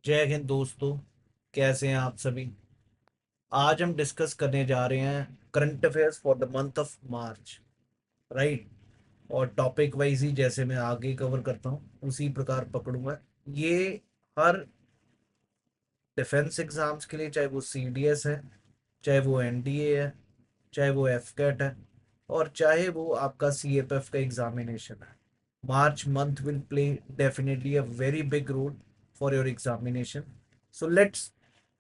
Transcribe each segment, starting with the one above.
जय हिंद दोस्तों। कैसे हैं आप सभी। आज हम डिस्कस करने जा रहे हैं current affairs for the month of March. Right. और टॉपिक वाइज ही जैसे मैं आगे कवर करता हूँ उसी प्रकार पकड़ूंगा। ये हर डिफेंस एग्जाम्स के लिए, चाहे वो सीडीएस है, चाहे वो एनडीए है, चाहे वो एफकेट है, और चाहे वो आपका सीएपएफ का एग्जामिनेशन है। March month will play definitely a very big role for your examination. So let's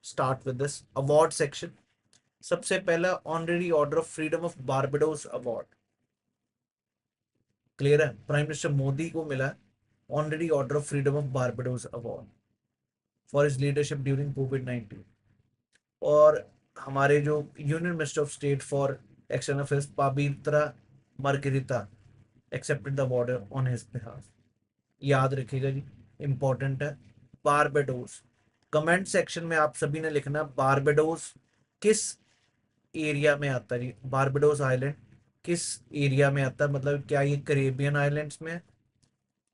start with this award section. सबसे पहला honorary order of freedom of Barbados award. Clear है, प्राइम मिनिस्टर मोदी को मिला honorary order of freedom of Barbados award for his leadership during कोविड-19। और हमारे जो union minister of state for external affairs Pabitra Margherita accepted the award on his behalf. याद रखिएगा जी, important है। बारबाडोस, कमेंट सेक्शन में आप सभी ने लिखना बारबाडोस किस एरिया में आता है जी। बारबाडोस आइलैंड किस एरिया में आता है, मतलब क्या ये करेबियन आइलैंड्स में,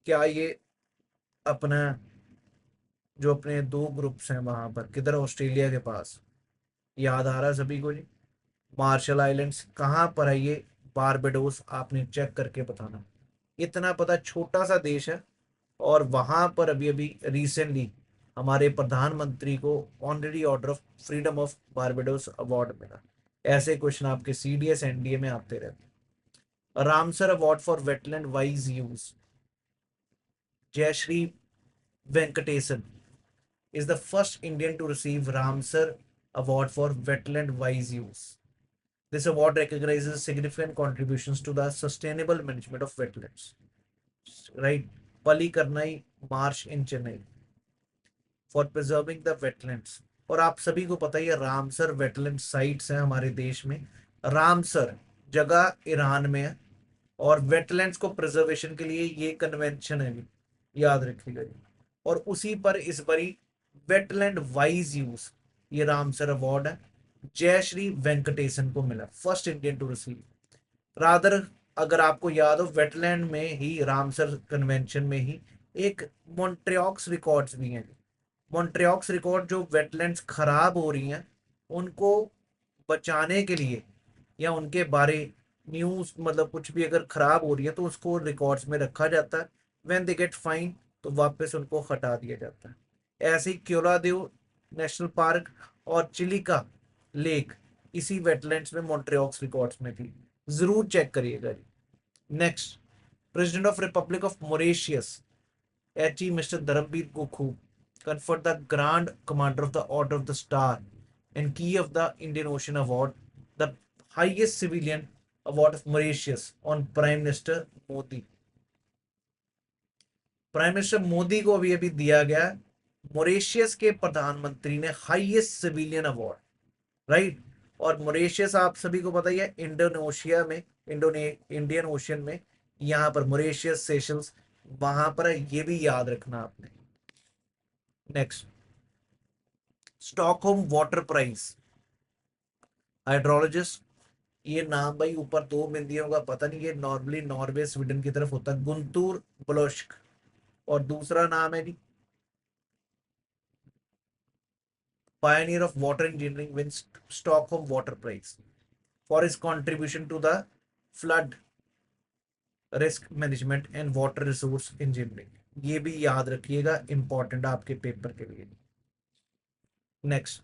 क्या ये अपना जो अपने दो ग्रुप्स हैं वहां पर किधर, ऑस्ट्रेलिया के पास। याद आ रहा है सभी को जी। मार्शल आइलैंड्स कहाँ पर है ये, बारबाडोस, आपने चेक करके बताना। इतना पता, छोटा सा देश है। और वहां पर अभी अभी रिसेंटली हमारे प्रधानमंत्री को honorary order of freedom of Barbados award मिला। ऐसे क्वेश्चन आपके सीडीएस एनडीए में आते रहते हैं। Ramsar award for wetland wise use, Jayashree Venkatesan is the first Indian to receive Ramsar Award for wetland wise use. This award recognizes significant contributions to the sustainable management of wetlands. Right? Palikarnai Marsh in Chennai for preserving the wetlands. और आप सभी को पता ही है Ramsar wetland sites हैं हमारे देश में। रामसर जगह ईरान में है, और वेटलैंड्स को प्रिजर्वेशन के लिए ये कन्वेंशन है भी, याद रखिएगा जी। और उसी पर इस बारी वेटलैंड वाइज यूज ये रामसर अवार्ड है, जयश्री वेंकटेशन को मिला, first Indian to receive. Rather, अगर आपको याद हो, वेटलैंड में ही रामसर कन्वेंशन में ही एक मॉन्ट्रियॉक्स रिकॉर्ड्स भी हैं। मॉन्ट्रियॉक्स रिकॉर्ड जो वेटलैंड्स खराब हो रही हैं उनको बचाने के लिए, या उनके बारे न्यूज, मतलब कुछ भी अगर खराब हो रही है तो उसको रिकॉर्ड्स में रखा जाता है। व्हेन दे गेट फाइन तो वापस उनको हटा दिया जाता है। ऐसे ही क्योलादेव नेशनल पार्क और चिलिका लेक इसी वेटलैंड्स में मॉन्ट्रियॉक्स रिकॉर्ड्स में थी। जरूर चेक करिएगा जी। Next, president of republic of Mauritius H E mister Dharmbir Gokhool conferred the Grand Commander of the Order of the Star and Key of the Indian Ocean Award, the highest civilian award of Mauritius, on Prime Minister Modi. Prime minister Modi को अभी अभी दिया गया Mauritius के प्रधानमंत्री ने highest civilian award. Right. और Mauritius आप सभी को पता ही है इंडोनेशिया में, इंडियन ओशियन में, यहाँ पर मॉरिशियस सेशल्स वहां पर है, ये भी याद रखना आपने। Next, Stockholm water prize hydrologist. ये नाम भाई ऊपर दो बिंदियों का पता नहीं, ये नॉर्मली नॉर्वे स्वीडन की तरफ होता है, गुंतूर ब्लोश्क। और दूसरा नाम है जी pioneer of water engineering win Stockholm water prize for his contribution to the flood risk management and water resource engineering. ये भी याद रखिएगा, इंपॉर्टेंट आपके पेपर के लिए। Next,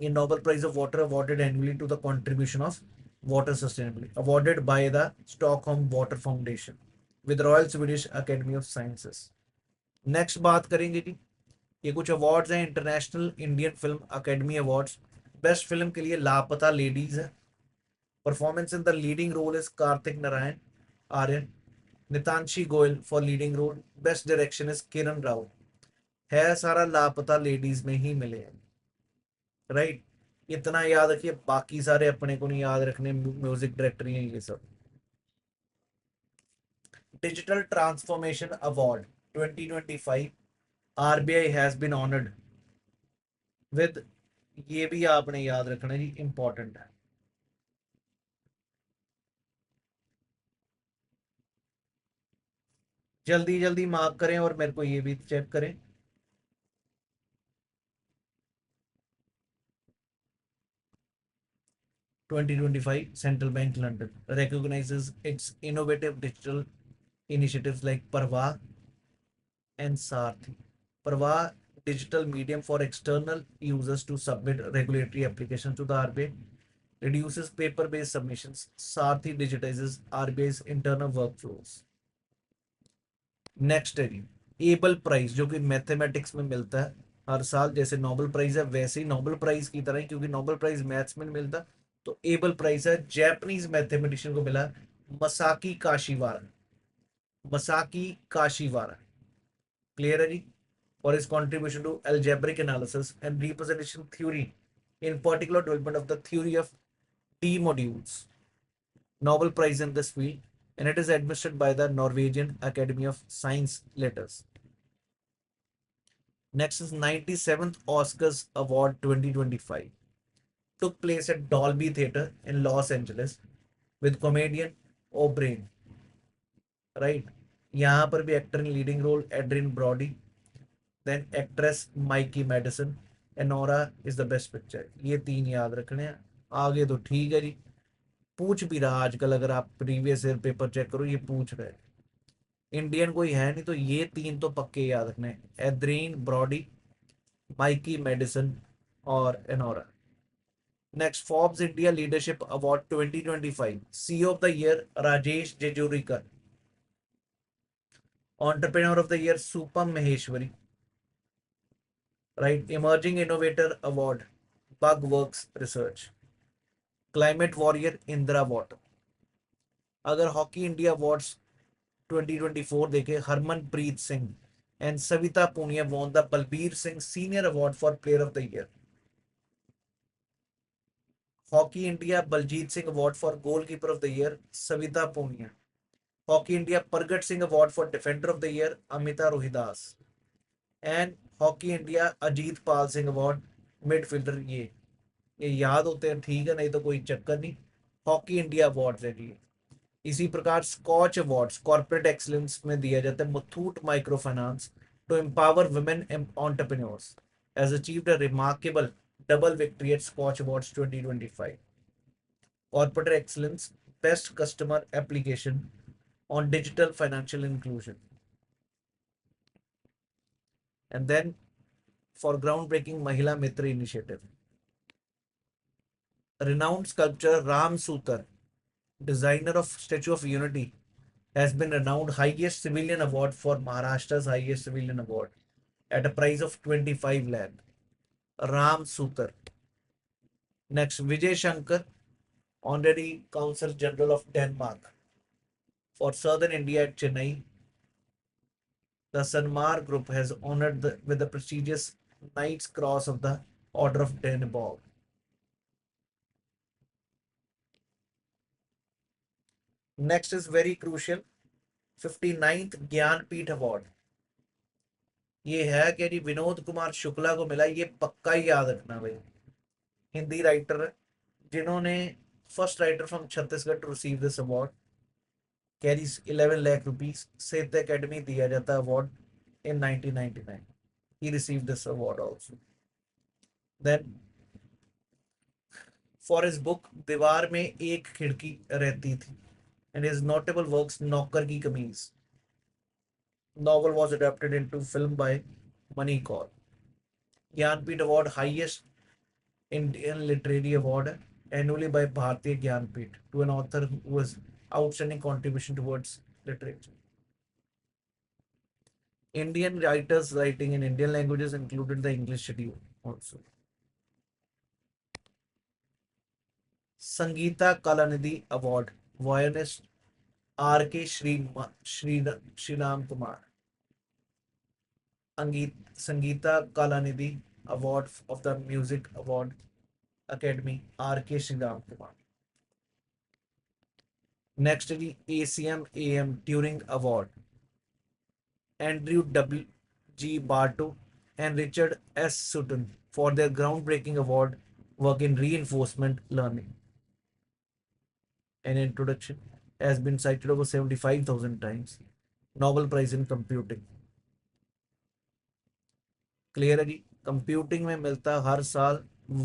a Nobel Prize of Water awarded annually to the contribution of water sustainability, awarded by the Stockholm Water Foundation with Royal Swedish Academy of Sciences. Next बात करेंगे जी, ये कुछ अवार्ड्स हैं, international Indian film academy awards. Best film के लिए लापता लेडीज है। Performance in the leading role is Kartik Narayan Aaryan, Nitanshi Goel for leading role. Best direction is Kiran Rao. है सारा लापता लेडीज में ही मिले हैं। राइट। इतना याद रखिए, बाकी सारे अपने को नहीं याद रखने, म्यूजिक डायरेक्टर हैं ये सब। Digital transformation award 2025 RBI has been honoured with, ये भी आपने याद रखना जी, इंपॉर्टेंट है। जल्दी जल्दी मार्क करें और मेरे को ये भी चेक करें। 2025, Central Bank London recognizes its innovative digital initiatives like Parva and Sarthi. Parva digital medium for external users to submit regulatory applications to the RBI reduces paper-based submissions. Sarthi digitizes RBI's internal workflows. Next है जी Abel prize जो कि mathematics में मिलता है हर साल, जैसे Nobel prize है वैसे ही नोबेल प्राइज की तरह ही, क्योंकि नोबेल प्राइज मैथ्स में नहीं मिलता, तो एबल प्राइज है जैपनीज मैथमेटिशियन को मिला Masaki Kashiwara. Masaki Kashiwara, clear है जी, for his contribution to algebraic analysis and representation theory, in particular development of the theory of D modules. Nobel Prize in this field, and it is administered by the Norwegian Academy of Science Letters. Next is 97th Oscars Award 2025. Took place at Dolby Theatre in Los Angeles with comedian O'Brien. Right? यहाँ पर भी actor in leading role Adrien Brody, then actress Mikey Madison, Anora is the best picture. ये तीन याद रखने हैं, आगे तो ठीक है जी। पूछ भी रहा आजकल, अगर आप प्रीवियस ईयर पेपर चेक करो ये पूछ रहे, इंडियन कोई है नहीं तो ये तीन तो पक्के याद रखने, एड्रिन ब्रॉडी, माइकी मेडिसन और Anora. Next, Forbes India leadership award 2025, CEO of the year Rajesh Jejurikar, entrepreneur of the year Supam Maheshwari, right, emerging innovator award bug works research, climate warrior Indira water. अगर हॉकी इंडिया अवार्ड्स 2024 देखे, Harmanpreet Singh and Savita Punia won the Balbir Singh senior award for player of the year. Hockey India Baljit Singh award for goalkeeper of the year Savita Punia. Hockey India Pargat Singh award for defender of the year Amita Rohidas. And hockey India Ajit Pal Singh award midfielder. ये याद होते हैं ठीक है, नहीं तो कोई चक्कर नहीं, हॉकी इंडिया अवार्ड है जी। इसी प्रकार स्कॉच अवार्ड्स कॉर्पोरेट एक्सीलेंस में दिया जाता है Muthoot micro finance to empower women entrepreneurs has achieved a remarkable double victory at Scotch Awards 2025. Corporate Excellence Best Customer Application on Digital Financial Inclusion. And then for groundbreaking Mahila Mitra initiative. Renowned sculptor Ram Sutar, designer of Statue of Unity, has been renowned highest civilian award for Maharashtra's highest civilian award at a price of 25 lakh. Ram Sutar. Next, Vijay Shankar, Honorary Consul General of Denmark for Southern India at Chennai. The Sanmar Group has honored with the prestigious Knight's Cross of the Order of Dannebrog. Next is very crucial, 59th Jnanpith award. ये है कि जी विनोद कुमार शुक्ला को मिला, ये पक्का ही याद रखना भाई। हिंदी राइटर जिन्होंने first writer from Chhattisgarh to receive this award, carries 11 lakh rupees. Sahitya Akademi दिया जाता है award in 1999। he received this award also. Then for his book दीवार में एक खिड़की रहती थी and his notable works नौकर की कमीज novel was adapted into film by Mani Kaur. Jnanpith award highest Indian literary award annually by Bharatiya Jnanpith to an author who has outstanding contribution towards literature. Indian writers writing in Indian languages included the English schedule also. Sangeeta Kalanidhi Award, violinist R.K. Sriram Kumar. Sangeeta Kalanidhi Award of the Music Award Academy, R.K. Sriram Kumar. Next is the ACM AM Turing Award, Andrew W. G. Barto and Richard S. Sutton for their groundbreaking award work in reinforcement learning. An introduction has been cited over 75,000 times. Nobel Prize in Computing. Clear है जी, computing में मिलता हर साल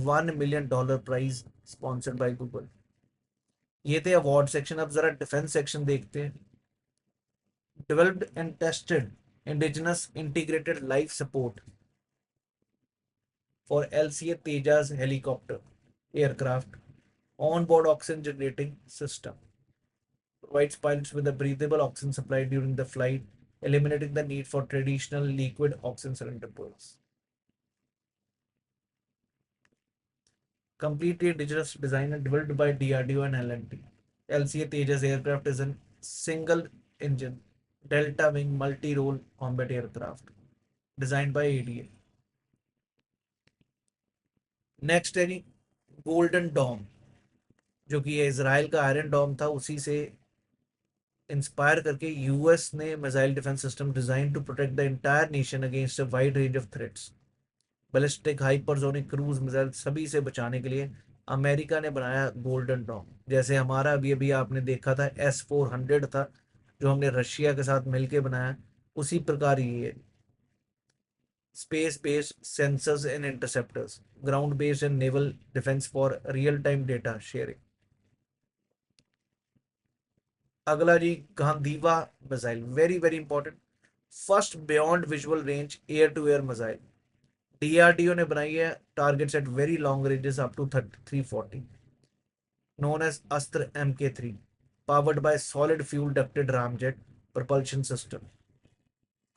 $1 million prize sponsored by Google. ये थे award section. अब जरा डिफेंस सेक्शन देखते हैं। Developed and tested indigenous integrated life support for LCA Tejas helicopter aircraft on-board oxygen generating system. Provides pilots with a breathable oxygen supply during the flight, eliminating the need for traditional liquid oxygen cylinder pools. Completely indigenous design and developed by DRDO and L&T. LCA Tejas aircraft is a single engine delta wing multi-role combat aircraft designed by ADA. Next है जी golden Dom, जो कि Israel का iron Dom था, उसी से inspire करके US ने missile defence system design to protect the entire nation against a wide range of threats. Ballistic, hypersonic, cruise missile सभी से बचाने के लिए अमेरिका ने बनाया गोल्डन डॉम। जैसे हमारा अभी अभी आपने देखा था S-400 था, जो हमने रशिया के साथ मिलकर बनाया, उसी प्रकार ये space based sensors and interceptors, ground based and naval defense for real time data sharing. अगला जी Gandiva missile, very very important, first beyond visual range air to air missile. DRDO ने बनाई है, targets at very long ranges up to 340, known as Astra Mk3, powered by solid fuel ducted ramjet propulsion system,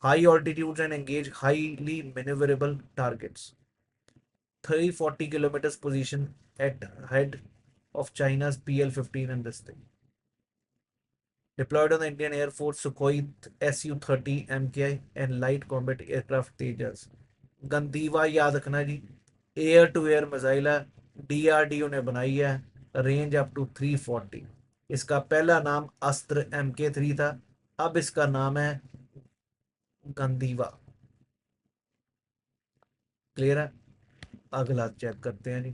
high altitudes and engage highly maneuverable targets. 340 kilometers position at head of China's PL-15 and this thing. Deployed on the Indian Air Force Sukhoi Su-30 MKI and light combat aircraft Tejas. गंदीवा याद रखना जी, air to air missile है, DRDO ने बनाई है, range up to 340। इसका पहला नाम अस्त्र MK3 था, अब इसका नाम है गंदीवा। क्लियर है? अगला चेक करते हैं जी।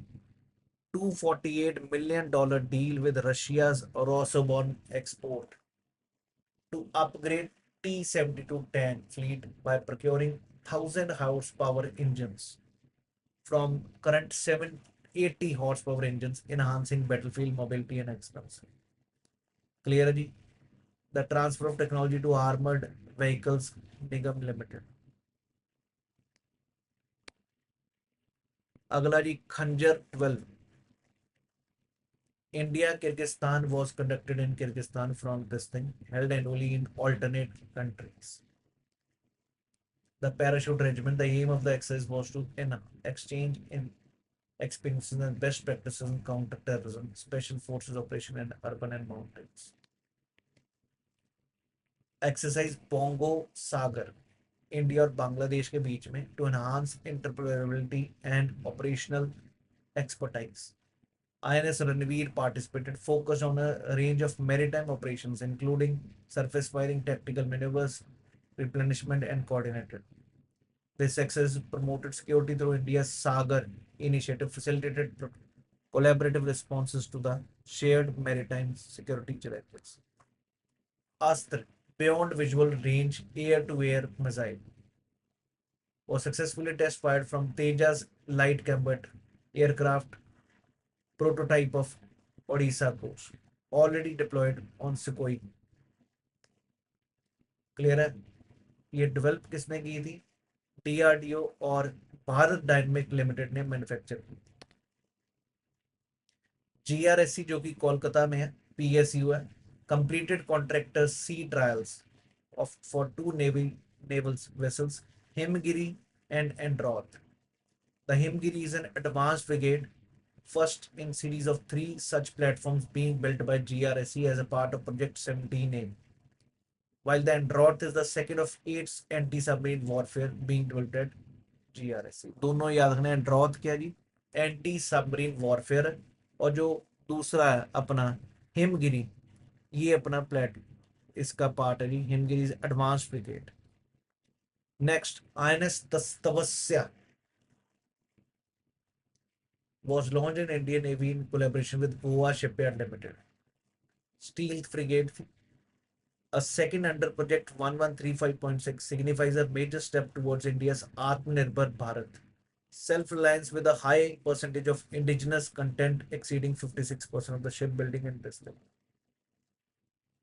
$248 million deal with Russia's Rosoboron export to upgrade T-72 tank fleet by procuring 1,000 horsepower engines from current 780 horsepower engines, enhancing battlefield mobility and excellence. Clear है जी? The transfer of technology to armored vehicles Nigam Limited. अगला जी खंजर 12, India Kyrgyzstan was conducted in Kyrgyzstan from this thing, held annually in alternate countries. The parachute regiment, the aim of the exercise was to exchange in experiences and best practices in counter-terrorism, special forces operation in urban and mountains. Exercise Bongo Sagar, India और बांग्लादेश के बीच में, to enhance interoperability and operational expertise. INS Ranveer participated, focused on a range of maritime operations, including surface firing, tactical maneuvers, replenishment, and coordinated. This exercise promoted security through India's Sagar initiative, facilitated collaborative responses to the shared maritime security challenges. Astra, beyond visual range air-to-air missile, was successfully test fired from Tejas light combat aircraft prototype of Odisha coast, already deployed on Sukhoi. Clear है? ये develop किसने की थी? DRDO और Bharat dynamics limited ने manufacture की। GRSC जो कि कोलकाता में है, पीएसयू है, completed contractor sea trials of for two naval vessels, Himgiri and Androth. The Himgiri is an advanced brigade, first in series of 3 such platforms being built by GRSE as a part of Project 17A, while the Androth is the second of 8 anti-submarine warfare being developed at GRSE. दोनों याद रखना है, Androth क्या जी? Anti submarine warfare, और जो दूसरा है अपना हिमगिरी, ये अपना प्लेट इसका पार्ट है जी, Himgiri advance brigade. Next INS Tavasya was launched in Indian Navy in collaboration with Goa Shipyard Limited. Stealth Frigate, a second under Project 1135.6, signifies a major step towards India's Atmanirbhar Bharat self-reliance with a high percentage of indigenous content exceeding 56% of the shipbuilding industry.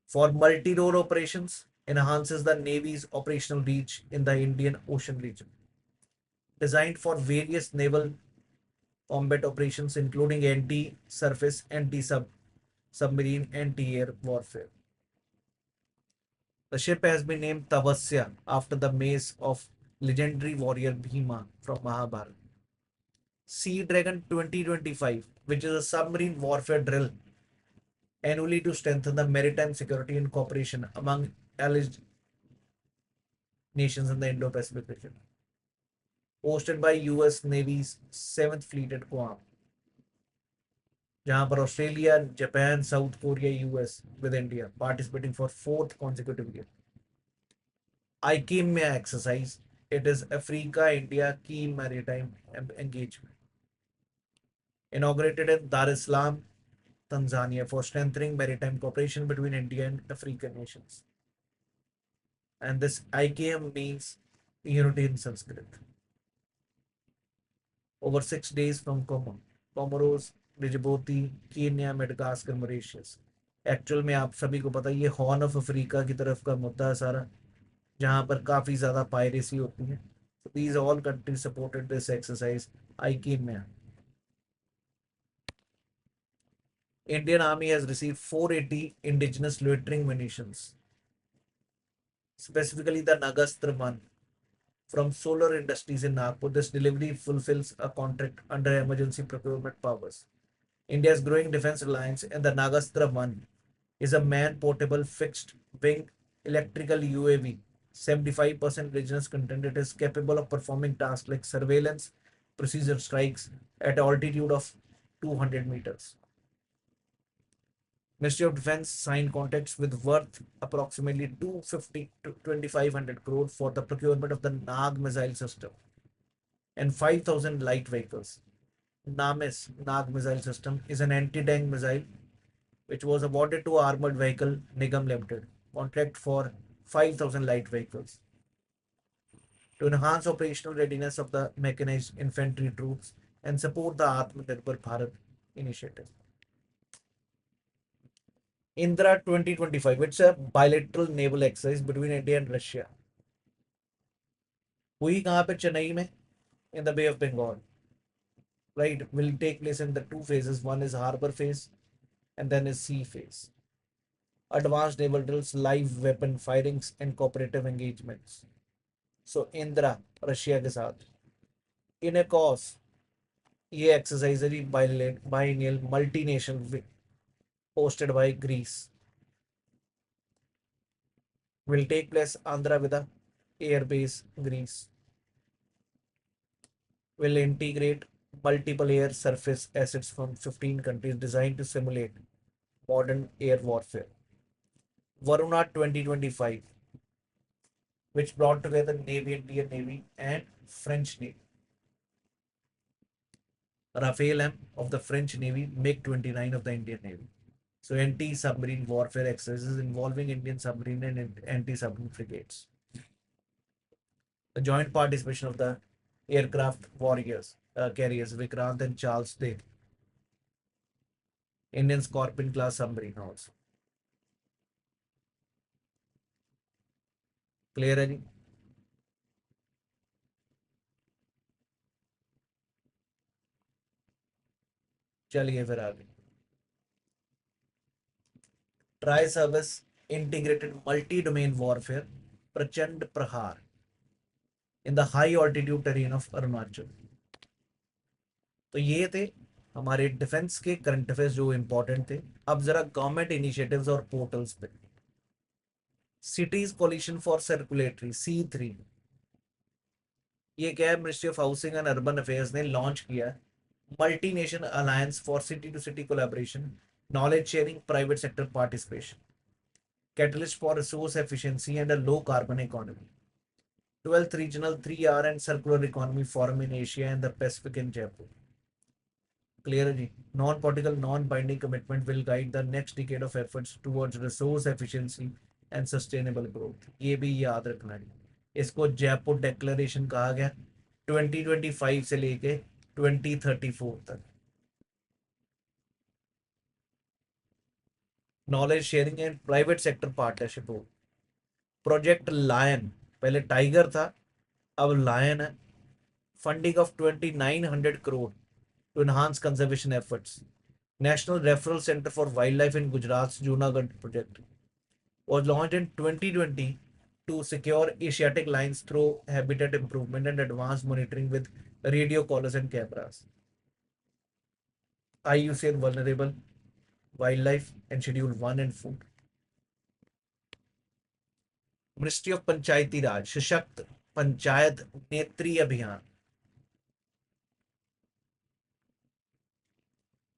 For multi-role operations, enhances the Navy's operational reach in the Indian Ocean region. Designed for various naval combat operations including anti-surface, anti-submarine, anti-air warfare. The ship has been named Tavasya after the mace of legendary warrior Bhima from Mahabharata. Sea Dragon 2025, which is a submarine warfare drill annually to strengthen the maritime security and cooperation among allied nations in the Indo-Pacific region. Hosted by US Navy's 7th Fleet at Guam, जहां पर Australia, Japan, south Korea, US with India participating for fourth consecutive year. ICMA exercise. It is Africa-India Key Maritime Engagement. Inaugurated in Dar es Salaam, Tanzania for strengthening maritime cooperation between India and African nations. And this IKM means unity in Sanskrit. Over 6 days from Comoros, Djibouti, Kenya, Madagascar, Mauritius. Actual में आप सभी को पता है ये horn of Africa की तरफ का मुद्दा है सारा, जहां पर काफी ज्यादा पायरेसी होती है. So these all countries supported this exercise. IKMA. Indian Army has received 480 indigenous loitering munitions, specifically the Nagastra 1 from Solar Industries in Nagpur. This delivery fulfills a contract under emergency procurement powers. India's growing defense reliance in the Nagastra 1 is a man-portable fixed-wing electrical UAV. 75% indigenous content. It is capable of performing tasks like surveillance, precision strikes at altitude of 200 meters. Ministry of Defense signed contracts with worth approximately 250 to 2500 crore for the procurement of the Nag missile system and 5,000 light vehicles. NAMIS Nag missile system is an anti-tank missile which was awarded to Armored Vehicle Nigam Limited. Contract for 5,000 light vehicles to enhance operational readiness of the mechanized infantry troops and support the Atmanirbhar Bharat initiative. Indra 2025. It's a bilateral naval exercise between India and Russia. हुई कहाँ पे? चेन्नई में, in the Bay of Bengal. Right, will take place in the two phases. One is harbor phase and then is sea phase. Advanced naval drills, live weapon firings and cooperative engagements. So Indra Russia के साथ. In a cause, ये exercise है biennial multinational hosted by Greece. Will take place Andhra with a air base Greece. Will integrate multiple air surface assets from 15 countries designed to simulate modern air warfare. Varuna 2025, which brought together Navy, Indian Navy and French Navy. Rafale M of the French Navy, MiG-29 of the Indian Navy. So anti-submarine warfare exercises involving Indian submarine and anti-submarine frigates. The joint participation of the aircraft carriers Vikrant and Charles Day. Indian Scorpion class submarine also. Clear है जी? चलिए फिर आगे. Tri service integrated multi domain warfare प्रचंड प्रहार in the high altitude terrain of Arunachal. तो ये थे हमारे डिफेंस के करंट अफेयर्स जो इंपॉर्टेंट थे. अब जरा गवर्नमेंट इनिशिएटिव्स और पोर्टल्स पे. Cities coalition for circulatory C3, ये क्या है? Ministry of housing and urban affairs ने लॉन्च किया multi nation alliance for city to city collaboration, knowledge sharing, private sector participation, catalyst for resource efficiency and a low carbon economy. 12th regional 3R and circular economy forum in Asia and the Pacific in Jaipur. Clear जी? Non-political, non-binding commitment will guide the next decade of efforts towards resource efficiency and sustainable growth. ये भी याद रखना है. इसको Jaipur declaration कहा गया. 2025 से लेके 2034 तक। Knowledge sharing and private sector partnership हो। प्रोजेक्ट लायन, पहले टाइगर था, अब लायन है। Funding of 2900 crore to enhance conservation efforts. National Referral Center for Wildlife in Gujarat's Junagadh project was launched in 2020 to secure Asiatic lions through habitat improvement and advanced monitoring with radio collars and cameras. IUCN Vulnerable Wildlife and Schedule 1 and Food. Ministry of Panchayati Raj, Shashakt Panchayat Netri Abhiyan.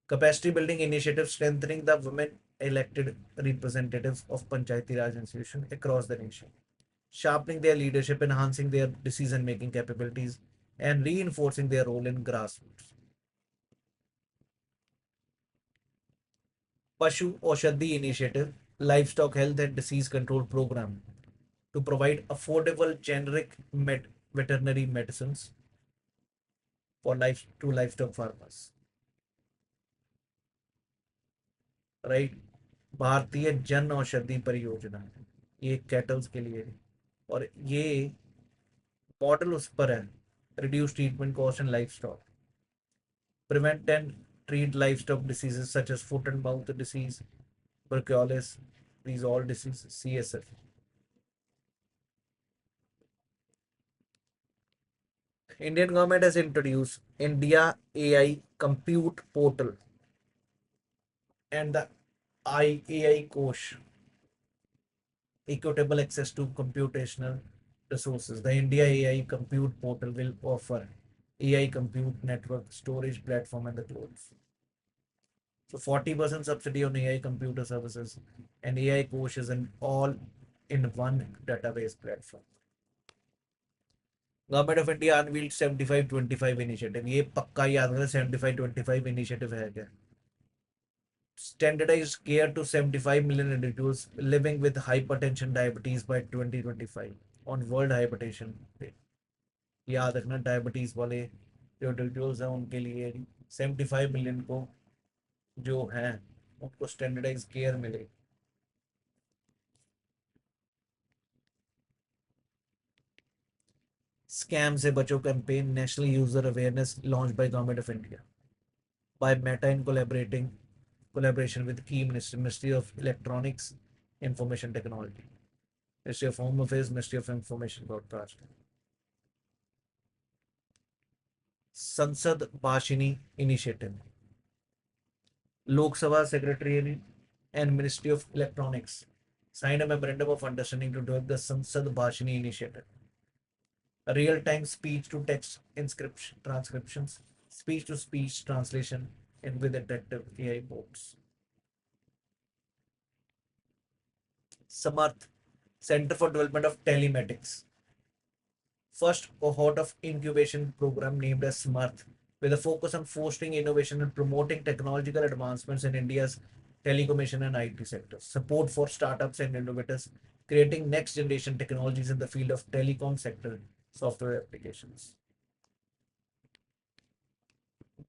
Capacity building initiative strengthening the women elected representatives of Panchayati Raj institutions across the nation, sharpening their leadership, enhancing their decision making capabilities, and reinforcing their role in grassroots. Pashu Oshadhi Initiative, Livestock Health and Disease Control Program to provide affordable generic veterinary medicines for livestock farmers. Right? भारतीय जन औषधि परियोजना, ये kettles के लिए है। और ये model उस पर है, reduce treatment cost in life stock, prevent and treat livestock diseases such as foot and mouth disease, tuberculosis, these all diseases, CSF. Indian government has introduced India AI Compute Portal and the IAI Kosh, equitable access to computational resources. The India AI Compute Portal will offer AI compute network, storage platform, and the clouds. So 40% subsidy on AI computer services and AI Kosh is an all in one database platform. Government of India unveiled 75-25 initiative, ये पक्का याद रखना, 75-25 initiative है क्या? Standardized care to 75 million individuals living with hypertension diabetes by 2025 on World Hypertension Day. याद रखना, diabetes वाले जो इंडिविजुअल्स हैं उनके लिए 75 मिलियन को जो हैं उनको स्टैंडर्डाइज केयर मिले। स्कैम से बचो campaign, national user awareness launch by government of India by Meta in collaboration with key Ministry of Electronics, Information Technology, Ministry of Home Affairs, Ministry of Information Broadcasting. Sansad Bashini Initiative, Lok Sabha Secretariat and Ministry of Electronics signed a memorandum of understanding to develop the Sansad Bashini Initiative, a real-time speech-to-text transcriptions, speech-to-speech translation, and with interactive AI boards. Samarth, Center for Development of Telematics, first cohort of incubation program named as Samarth, with a focus on fostering innovation and promoting technological advancements in India's telecommunication and IT sectors. Support for startups and innovators, creating next generation technologies in the field of telecom sector software applications.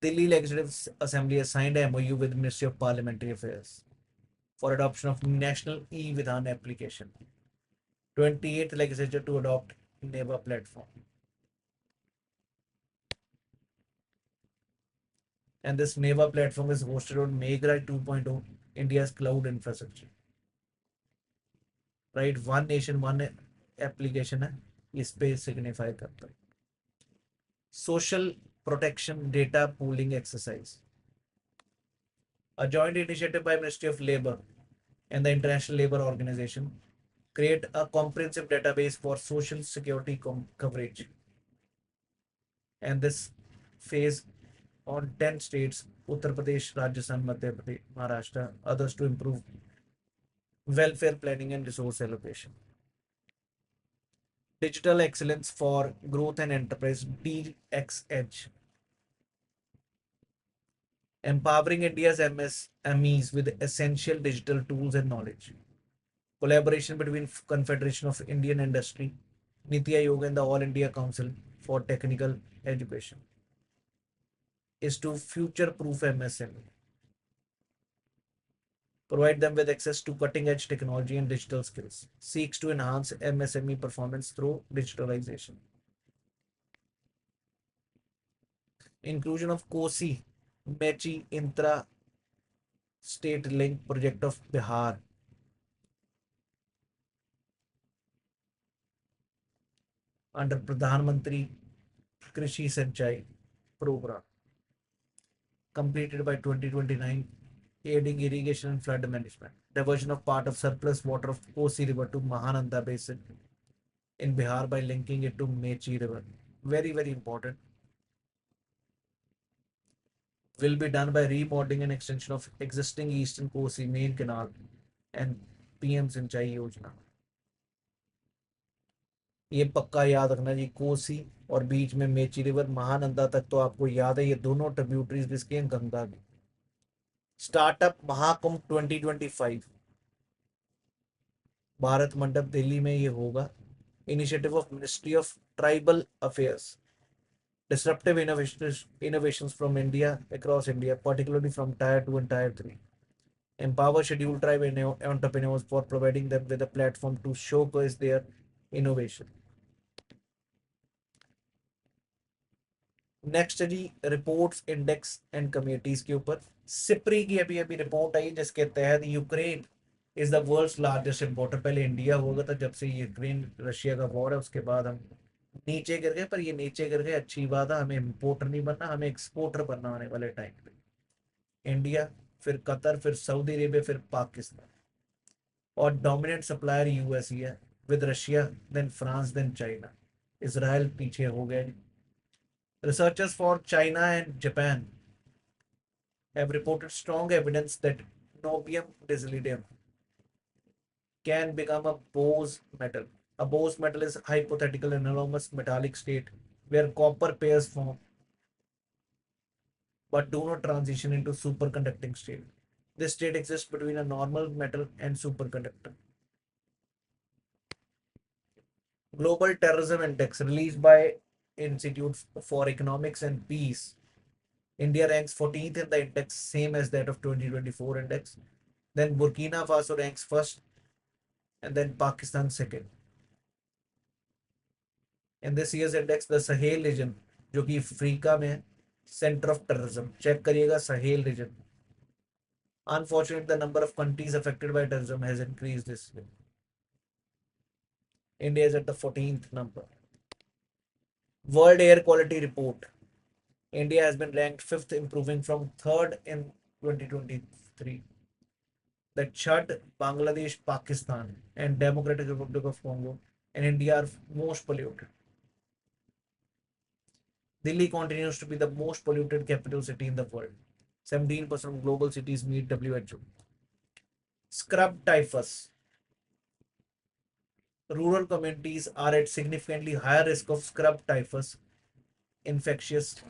Delhi Legislative Assembly has signed a MOU with Ministry of Parliamentary Affairs for adoption of National E-Vidhan application. 28th Legislature to adopt NEVA platform. And this NEVA platform is hosted on Meghraj 2.0, India's cloud infrastructure. Right, one nation, one application है, इस पे signify करता है. Social protection data pooling exercise, a joint initiative by Ministry of Labour and the International Labour Organization, create a comprehensive database for social security coverage. And this phase on 10 states, Uttar Pradesh, Rajasthan, Madhya Pradesh, Maharashtra, others to improve welfare planning and resource allocation. Digital excellence for growth and enterprise, DXEdge, empowering India's MSMEs with essential digital tools and knowledge. Collaboration between Confederation of Indian Industry, Niti Aayog and the All India Council for technical education is to future-proof MSME, provide them with access to cutting-edge technology and digital skills, seeks to enhance MSME performance through digitalization. Inclusion of Kosi Mechi Intra State Link Project of Bihar under Pradhan Mantri Krishi Sanchai program, completed by 2029, aiding irrigation and flood management. Diversion of part of surplus water of Kosi River to Mahananda Basin in Bihar by linking it to Mechi River. Very, very important. Will be done by remodeling and extension of existing Eastern Kosi main canal and PM Sinchai Yojana. ये पक्का याद रखना जी, कोसी और बीच में Mechi river, Mahananda तक तो आपको याद है, ये दोनों ट्रिब्यूटरीज किसके हैं? गंगा की। स्टार्टअप महाकुंभ 2025 भारत मंडप दिल्ली में ये होगा। Initiative of ministry of tribal affairs, disruptive innovations from India across India, particularly from Tier 2 and Tier 3. Empower scheduled tribe entrepreneurs for providing them with a platform to showcase their innovation. Next है जी reports index and communities के ऊपर। SIPRI की अभी अभी report आई जिसके तहत Ukraine is the world's largest importer. पहले इंडिया होगा था, जब से यूक्रेन रशिया का वॉर है उसके बाद हम नीचे गिर गए, पर ये नीचे गिर गए अच्छी बात है, हमें इंपोर्टर नहीं बनना, हमें एक्सपोर्टर बनना आने वाले टाइम पे। इंडिया, फिर कतर, फिर सऊदी अरेबिया, फिर पाकिस्तान, और डोमिनेंट सप्लायर यूएस ही है, with Russia, then France, then China. Israel पीछे हो गए। Researchers for China and Japan have reported strong evidence that niobium disilludium can become a Bose metal. A Bose metal is a hypothetical anomalous metallic state where copper pairs form but do not transition into superconducting state. This state exists between a normal metal and superconductor. Global Terrorism Index released by Institute for Economics and Peace. India ranks 14th in the index, same as that of 2024 index. Then Burkina Faso ranks first, and then Pakistan second. In this year's index, the Sahel region, जो कि Africa में centre of terrorism, check करिएगा Sahel region. Unfortunately, the number of countries affected by terrorism has increased this year. India is at the 14th number. World Air Quality Report. India has been ranked 5th, improving from 3rd in 2023. That Chad, Bangladesh, Pakistan, and Democratic Republic of Congo and India are most polluted. Delhi continues to be the most polluted capital city in the world. 17% of global cities meet WHO. Scrub typhus. Rural communities are at significantly higher risk of scrub typhus infectious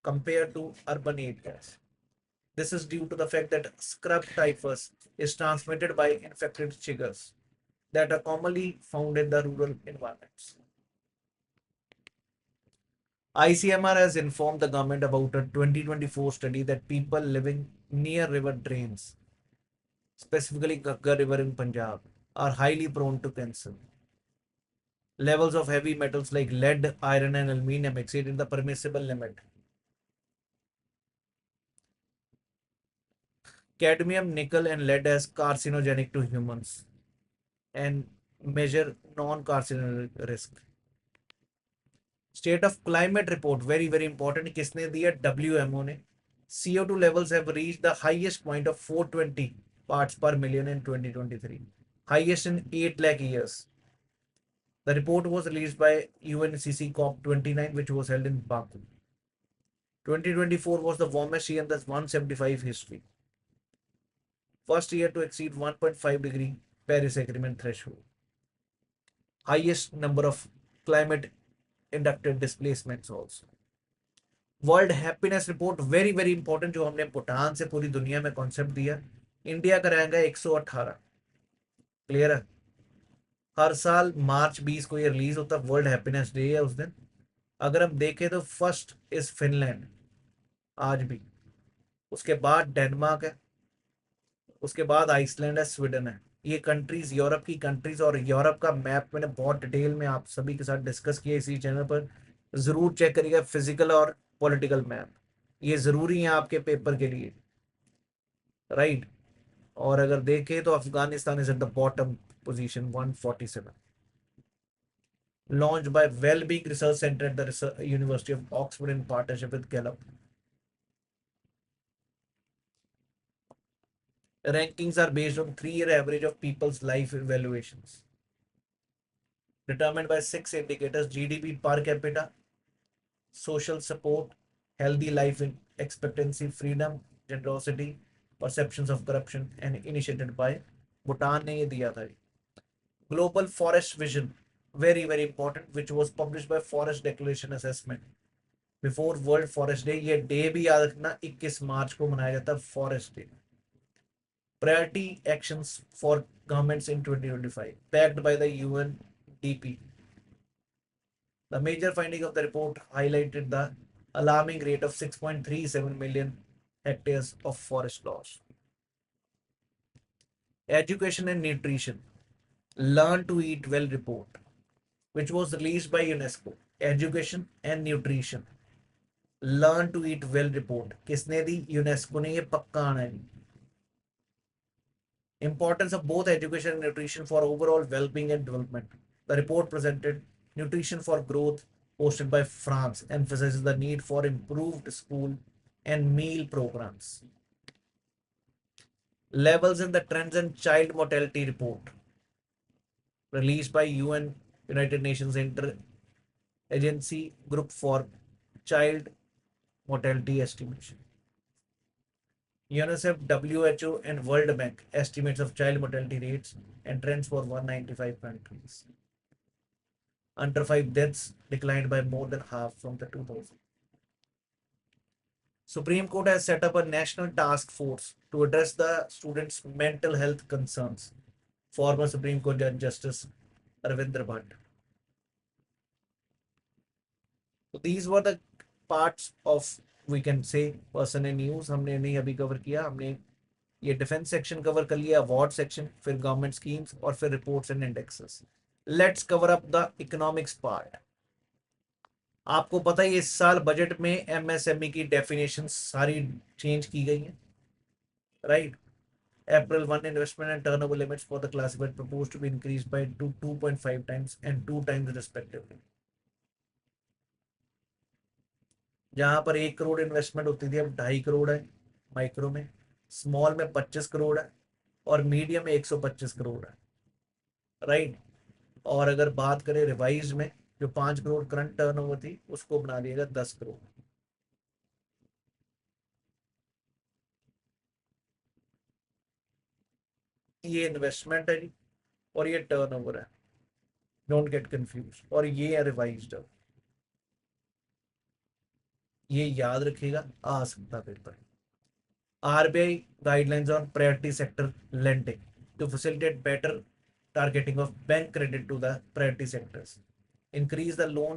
compared to urban areas. This is due to the fact that scrub typhus is transmitted by infected chiggers that are commonly found in the rural environments. ICMR has informed the government about a 2024 study that people living near river drains, specifically Ghaggar River in Punjab, are highly prone to cancer. Levels of heavy metals like lead, iron, and aluminum exceeded the permissible limit. Cadmium, nickel, and lead as carcinogenic to humans and measure non-carcinogenic risk. State of climate report, very very important. किसने दिया? WMO ने. CO2 levels have reached the highest point of 420 parts per million in 2023, highest in 8 lakh years. The report was released by UNCC COP29, which was held in Baku. 2024 was the warmest year in the 175 history. First year to exceed 1.5 degree Paris Agreement threshold. Highest number of climate inducted displacements also. World happiness report, very very important, जो हमने भूटान से पूरी दुनिया में concept दिया। India का rank है 118। Clear है? हर साल मार्च 20 को ये रिलीज होता है, वर्ल्ड हैप्पीनेस डे है उस दिन। अगर हम देखें तो फर्स्ट इज फिनलैंड आज भी, उसके बाद डेनमार्क है, उसके बाद आइसलैंड है, स्वीडन है। ये कंट्रीज यूरोप की कंट्रीज, और यूरोप का मैप मैंने बहुत डिटेल में आप सभी के साथ डिस्कस किया इसी चैनल पर। जरूर चेक करिएगा फिजिकल और पॉलिटिकल मैप, ये जरूरी है आपके पेपर के लिए, राइट। और अगर देखें तो Afghanistan is at the bottom position 147। launched by Wellbeing Research Center at the University of Oxford in partnership with Gallup. Rankings are based on 3-year average of people's life evaluations, determined by 6 indicators: GDP per capita, social support, healthy life expectancy, freedom, generosity, perceptions of corruption, and initiated by Bhutan ने ये दिया था। Global Forest Vision, very very important, which was published by Forest Declaration Assessment before world forest day. ये day भी याद रखना, 21 मार्च को मनाया जाता है forest day. Priority actions for governments in 2025 backed by the UNDP. The major finding of the report highlighted the alarming rate of 6.37 million hectares of forest loss. Education and nutrition, learn to eat well report, which was released by UNESCO. Education and nutrition, learn to eat well report किसने दी? UNESCO ने। ये पक्का आना है। Importance of both education and nutrition for overall wellbeing and development. The report presented nutrition for growth hosted by France emphasizes the need for improved school and meal programs. Levels in the trends and child mortality report released by UN, United Nations Inter-Agency Group for Child Mortality Estimation. UNICEF, WHO, and World Bank estimates of child mortality rates and trends for 195 countries. Under 5 deaths declined by more than half from the 2000. Supreme Court has set up a national task force to address the students' mental health concerns. Former Supreme Court Judge Justice Arvinder Bhatt. So these were the parts of, we can say, person in news. हमने नहीं अभी cover किया, हमने ये defence section cover कर लिया, award section, फिर government schemes, और फिर reports and indexes. Let's cover up the economics part. आपको पता है इस साल बजट में एमएसएमई की डेफिनेशन सारी चेंज की गई है, right. April 1 investment and turnover limits for the classified proposed to be increased by 2.5 times and 2 times respectively. जहां पर 1 करोड़ इन्वेस्टमेंट होती थी अब 2.5 करोड़ है माइक्रो में, स्मॉल में 25 करोड़ है, और मीडियम में 125 करोड़ है, राइट। और अगर बात करें रिवाइज में, जो 5 करोड़ करंट टर्नओवर थी उसको बना दिएगा 10 करोड़। ये इन्वेस्टमेंट है जी, और ये टर्नओवर है, डोंट गेट कंफ्यूज। और ये है रिवाइज्ड, ये याद रखिएगा, आ सकता paper. RBI guidelines on priority sector lending to facilitate better targeting of bank credit to the priority sectors, increase the loan.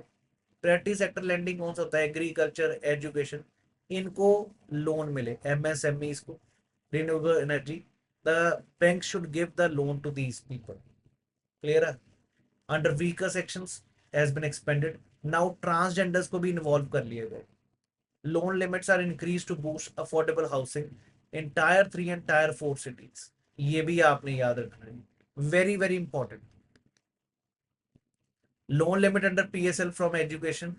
Priority sector lending कौन सा होता है? एग्रीकल्चर, एजुकेशन, इनको लोन मिले, एमएसएमईज को, renewable energy, the bank should give the loan to these people. Clear है? Under weaker sections has been expanded, now transgenders को भी इन्वॉल्व कर लिया गया। Loan limits are increase to boost affordable housing in tier 3 and tier 4 cities. ये भी आपने याद रखना है, very very important. Loan limit under PSL from education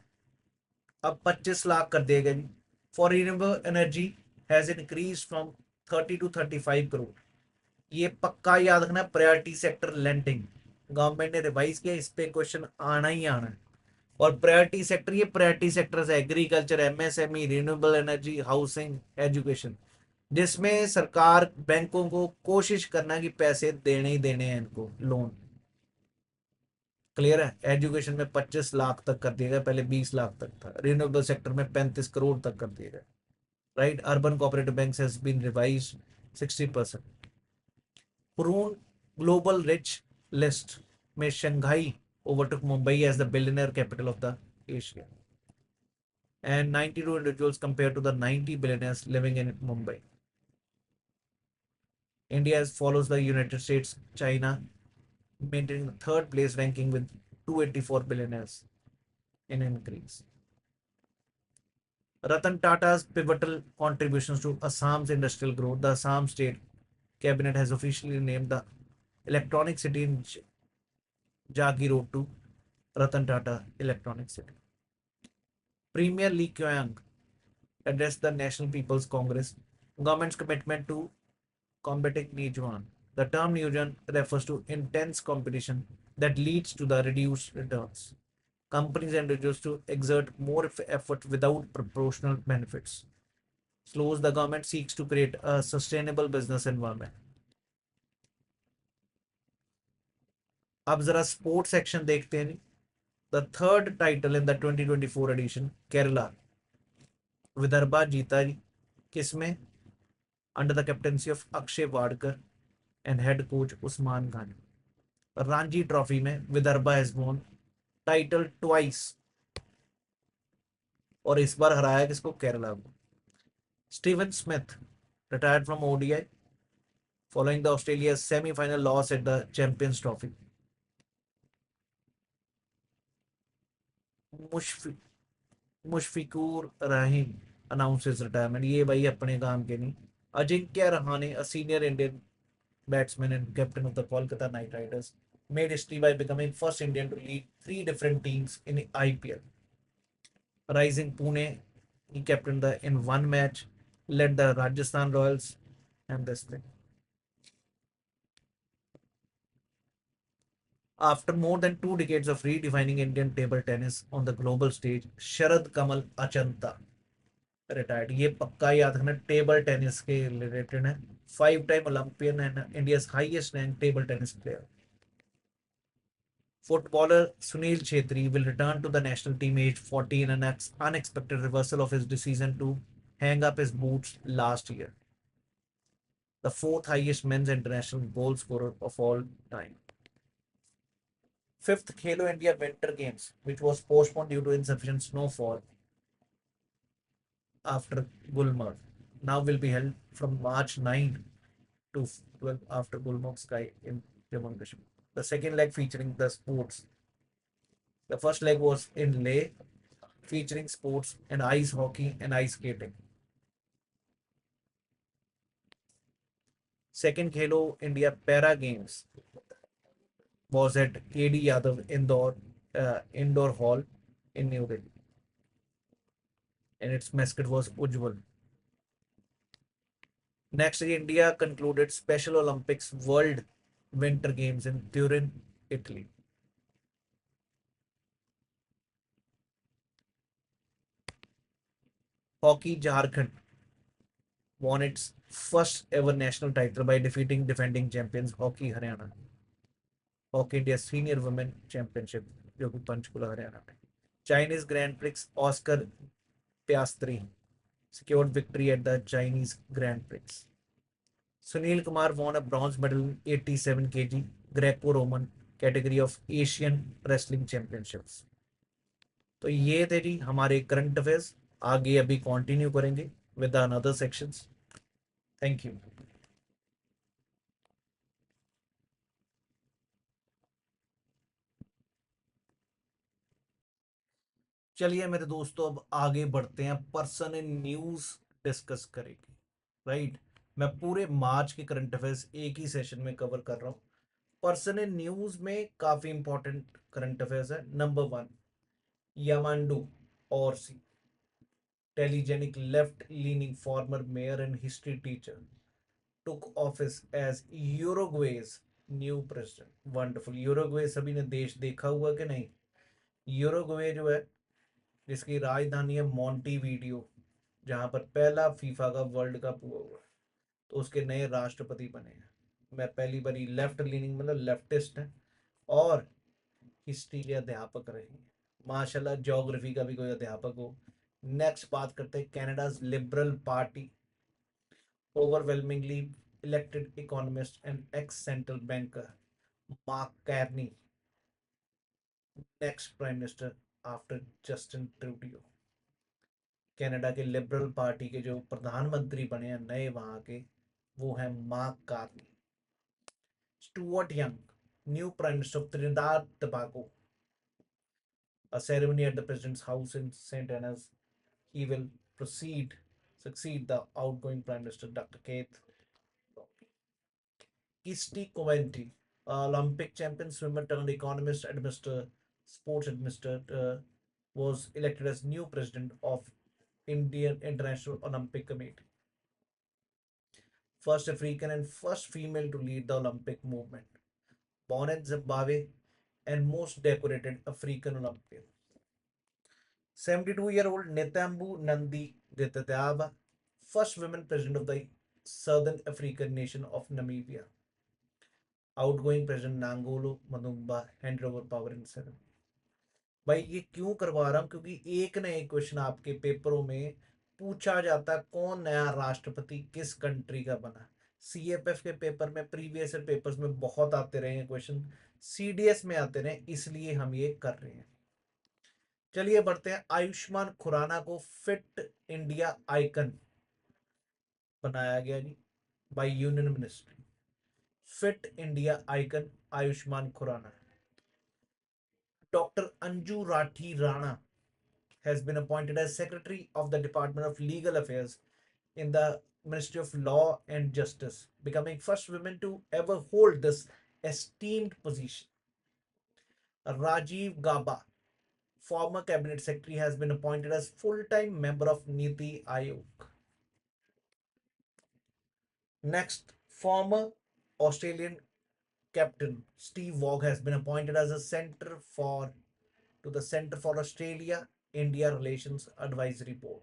अब 25 लाख कर दिए गए। For renewable energy has increase from 30 to 35 crore. ये पक्का याद रखना, प्रायोरिटी सेक्टर लेंडिंग गवर्नमेंट ने रिवाइज किया, इस पे क्वेश्चन आना ही आना है। और प्रायोरिटी सेक्टर, ये प्रायोरिटी सेक्टर्स है agriculture, MSME, renewable energy, housing, education, जिसमें सरकार बैंकों को कोशिश करना कि पैसे देने ही देने हैं इनको लोन। क्लियर है? एजुकेशन में 25 लाख तक कर दिया गया, पहले 20 लाख तक था। रिन्यूएबल सेक्टर में 35 करोड़ तक कर दिया गया, right. Urban cooperative banks has been revised 60%। Hurun Global Rich List में Shanghai overtook Mumbai as the billionaire capital of the Asia. and 92 individuals compared to the 90 billionaires living in Mumbai. India follows the United States, China, maintaining the third place ranking with 284 billionaires in increase. Ratan Tata's pivotal contributions to Assam's industrial growth. The Assam State Cabinet has officially named the electronic city in Jagi Road to Ratan Tata Electronic City. Premier Lee Kyong addressed the National People's Congress. Government's commitment to combating Nijuan. The term Nijuan refers to intense competition that leads to the reduced returns. Companies and individuals to exert more effort without proportional benefits. Slows the government seeks to create a sustainable business environment. अब जरा sports section देखते हैं. The third title in the 2024 edition Kerala Vidarbha जीता किसमें under the captaincy of Akshay Wadkar and head coach Usman Khan. Ranji trophy में Vidarbha has won title twice और इस बार हराया किसको? केरला को. Steven Smith retired from ODI following the Australia's semi-final loss at the Champions Trophy. Mushfi Mushfiqur Rahim announces retirement. ये भाई अपने काम के नहीं. Ajinkya Rahane, a senior Indian batsman and captain of the Kolkata Knight Riders, made history by becoming first Indian to lead three different teams in IPL. Rising Pune, he captained in one match, led the Rajasthan Royals, and this thing. After more than 2 decades of redefining Indian table tennis on the global stage, Sharad Kamal Achanta retired. ये पक्का याद रखना, table tennis के related है. 5 time Olympian and India's highest rank table tennis player. Footballer Sunil Chhetri will return to the national team aged 40 in an unexpected reversal of his decision to hang up his boots last year. The fourth highest men's international goal scorer of all time. Fifth Khelo India Winter Games, which was postponed due to insufficient snowfall after Gulmarg, now will be held from March 9 to 12 after Gulmarg Sky in Jammu and Kashmir. The second leg featuring the sports. The first leg was in Leh, featuring sports and ice hockey and ice skating. Second Khelo India Para Games was at KD Yadav Indoor Hall in New Delhi, and its mascot was Ujjwal. Next, India concluded Special Olympics World Winter Games in Turin, Italy. Hockey Jharkhand won its first ever national title by defeating defending champions Hockey Haryana. Hockey India Senior Women Championship जो कि पंचकुला हरियाणा में. Chinese Grand Prix Oscar Piastri secured victory at the Chinese Grand Prix. Sunil Kumar won a bronze medal in 87 kg Greco-Roman category of Asian Wrestling Championships. तो ये थे जी हमारे current affairs. आगे अभी continue करेंगे with another sections. Thank you. चलिए मेरे दोस्तों, अब आगे बढ़ते हैं. पर्सन इन न्यूज डिस्कस करेंगे. राइट, मैं पूरे मार्च के करंट अफेयर्स एक ही सेशन में कवर कर रहा हूँ. पर्सन इन न्यूज में काफी इंपॉर्टेंट करंट अफेयर्स है. नंबर 1, यामांडू और सी telegenic left-leaning former mayor and history teacher took office as Uruguay's new president. Wonderful. Uruguay सभी ने देश देखा हुआ कि नहीं? यूरुग्वे जो है, जिसकी राजधानी है मॉन्टीवीडियो, जहां पर पहला फीफा का वर्ल्ड कप हुआ हुआ है, तो उसके नए राष्ट्रपति बने हैं. मैं पहली बारी लेफ्ट लीनिंग मतलब लेफ्टिस्ट है और हिस्ट्री के अध्यापक रहे हैं. माशाल्लाह, ज्योग्राफी का भी कोई अध्यापक हो. नेक्स्ट बात करते हैं Canada's liberal party overwhelmingly elected economist and ex-central banker Mark Carney next prime minister after Justin Trudeau. Canada के लिबरल पार्टी के जो प्रधानमंत्री बने हैं नए वहां के, वो है mark Carney. Stuart young, new prime minister of Trinidad Tobago, a ceremony at the president's house in St. Anne's. He will proceed succeed the outgoing Prime Minister Dr. Keith Kirsty Coventry, Olympic champion swimmer turned economist, sports administrator, was elected as new president of Indian International Olympic Committee. First African and first female to lead the Olympic movement. Born in Zimbabwe and most decorated African Olympian. 72-year-old Netambu Nandi Rethataba, first women president of the Southern African nation of Namibia. Outgoing president Nangolo Madumba handed over power in 7. भाई ये क्यों करवा रहा हूँ, क्योंकि एक ना एक क्वेश्चन आपके पेपरों में पूछा जाता है, कौन नया राष्ट्रपति किस कंट्री का बना। सीएफएफ के पेपर में, प्रीवियस पेपर्स में बहुत आते रहे हैं क्वेश्चन, सीडीएस में आते रहे, इसलिए हम ये कर रहे हैं। चलिए बढ़ते हैं। आयुष्मान खुराना को फिट इंडिया आइकन बनाया गया जी by union ministry. Fit India icon Ayushmann Khurrana. Doctor Anju Rathi Rana has been appointed as Secretary of the Department of Legal Affairs in the Ministry of Law and Justice, becoming first woman to ever hold this esteemed position. Rajiv Gaba, former Cabinet Secretary, has been appointed as full-time member of Niti Aayog. Next, former Australian captain Steve Waugh has been appointed as a Centre for Australia India Relations Advisory Board.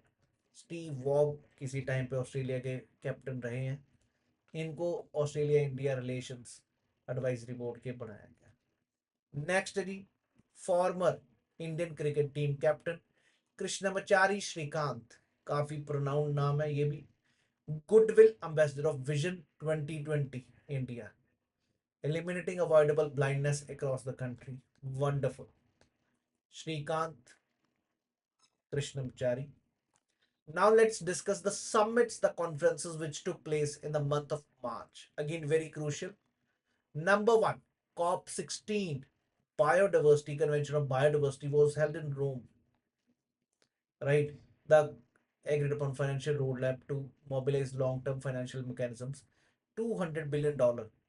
Steve Waugh किसी time पे Australia के captain रहे हैं, इनको Australia India relations advisory board के बनाया गया। Next जी, former Indian cricket team captain Krishnamachari Srikkanth, काफी प्रोनाउंड नाम है ये भी, goodwill ambassador of vision 2020 India, eliminating avoidable blindness across the country. Wonderful. Shrikant Krishnamachari. Now let's discuss the summits, the conferences which took place in the month of March. Again, very crucial. Number one, COP16, Biodiversity Convention of Biodiversity was held in Rome. Right? The agreed upon financial roadmap to mobilize long-term financial mechanisms, $200 billion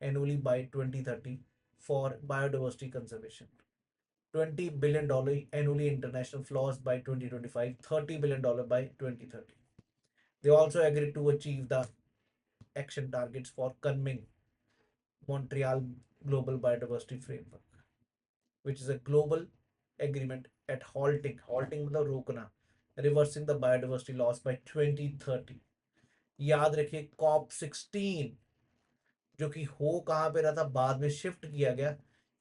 annually by 2030 for biodiversity conservation. $20 billion annually international flows by 2025, $30 billion by 2030. They also agreed to achieve the action targets for Kunming Montreal Global Biodiversity Framework, which is a global agreement at halting मतलब रोकना, reversing the biodiversity loss by 2030. याद रखिए COP16 जो कि हो कहाँ पे रहा था, बाद में शिफ्ट किया गया,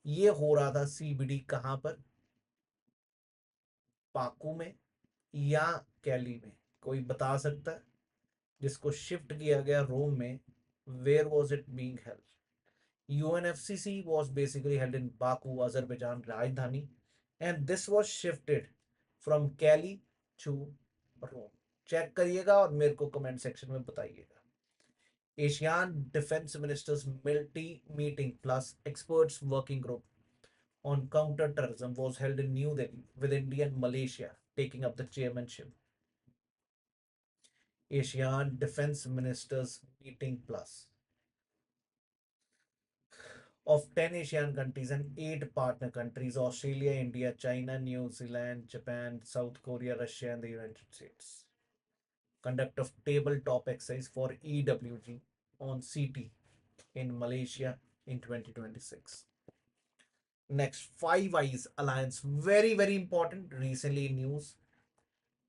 ये हो रहा था सीबीडी कहाँ पर, पाकू में या कैली में, कोई बता सकता है? जिसको शिफ्ट किया गया रोम में, where was it being held? UNFCC was basically held in Baku, Azerbaijan, Rajdhani, and this was shifted from Cali to Rome. Check करिएगा और मेरे को कमेंट सेक्शन में बताइएगा। ASEAN defence ministers multi meeting plus experts working group on counter-terrorism was held in New Delhi with India and Malaysia taking up the chairmanship. ASEAN Defense Ministers Meeting Plus of 10 ASEAN countries and 8 partner countries: Australia, India, China, New Zealand, Japan, South Korea, Russia, and the United States. Conduct of tabletop exercise for EWG on CT in Malaysia in 2026. Next, Five Eyes Alliance, very, very important. Recently in news,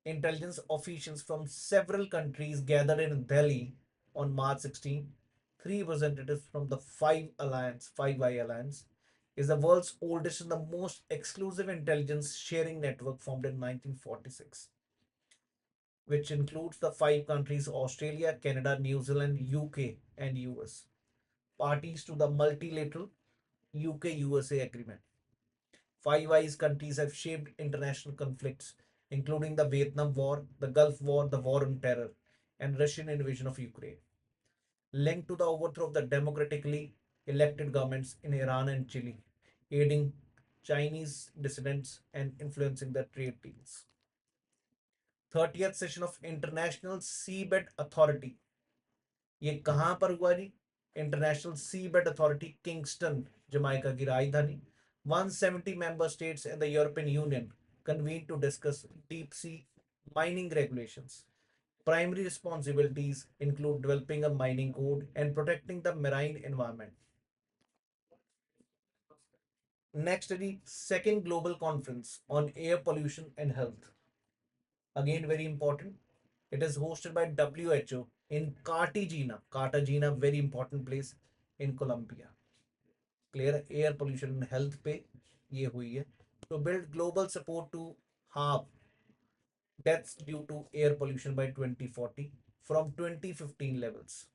intelligence officials from several countries gathered in Delhi on March 16. Three representatives from the Five Eye Alliance, is the world's oldest and the most exclusive intelligence sharing network formed in 1946, which includes the 5 countries Australia, Canada, New Zealand, UK, and US, parties to the multilateral UK USA agreement. Five Eyes countries have shaped international conflicts, including the Vietnam War, the Gulf War, the War on Terror, and Russian invasion of Ukraine, linked to the overthrow of the democratically elected governments in Iran and Chile, aiding Chinese dissidents and influencing the trade deals. 30th session of International Seabed Authority, ये कहां पर हुआ जी? International seabed authority, Kingston, Jamaica की राजधानी. 170 member states and the European Union convened to discuss deep sea mining regulations. Primary responsibilities include developing a mining code and protecting the marine environment. Next is the second global conference on air pollution and health. Again, very important. It is hosted by WHO in Cartagena. Cartagena, very important place in Colombia. Clear air pollution and health पे ये हुई है. To build global support to halve deaths due to air pollution by 2040 from 2015 levels.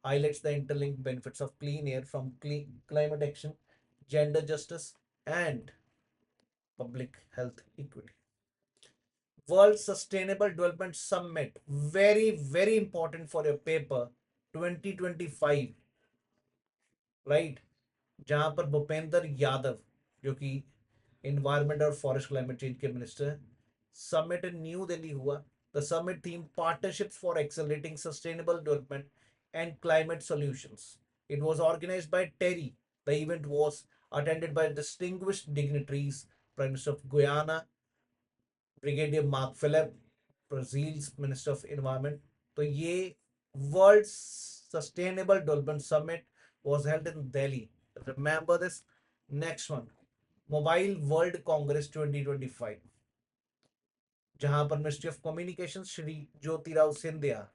Highlights the interlinked benefits of clean air from climate action, gender justice, and public health equity. World Sustainable Development Summit, very, very important for your paper 2025, right? जहां पर भूपेंद्र यादव, जो कि environment और forest climate change के minister, summit in New Delhi हुआ. The summit theme partnerships for accelerating sustainable development and climate solutions. It was organized by Terry. The event was attended by distinguished dignitaries, Prime Minister of Guyana, brigadier Mark Philip, Brazil minister of environment. तो ये world sustainable development summit was held in Delhi. Remember this. Next one, Mobile World Congress 2025, जहां पर ministry of communication Shri Jyotirao Scindia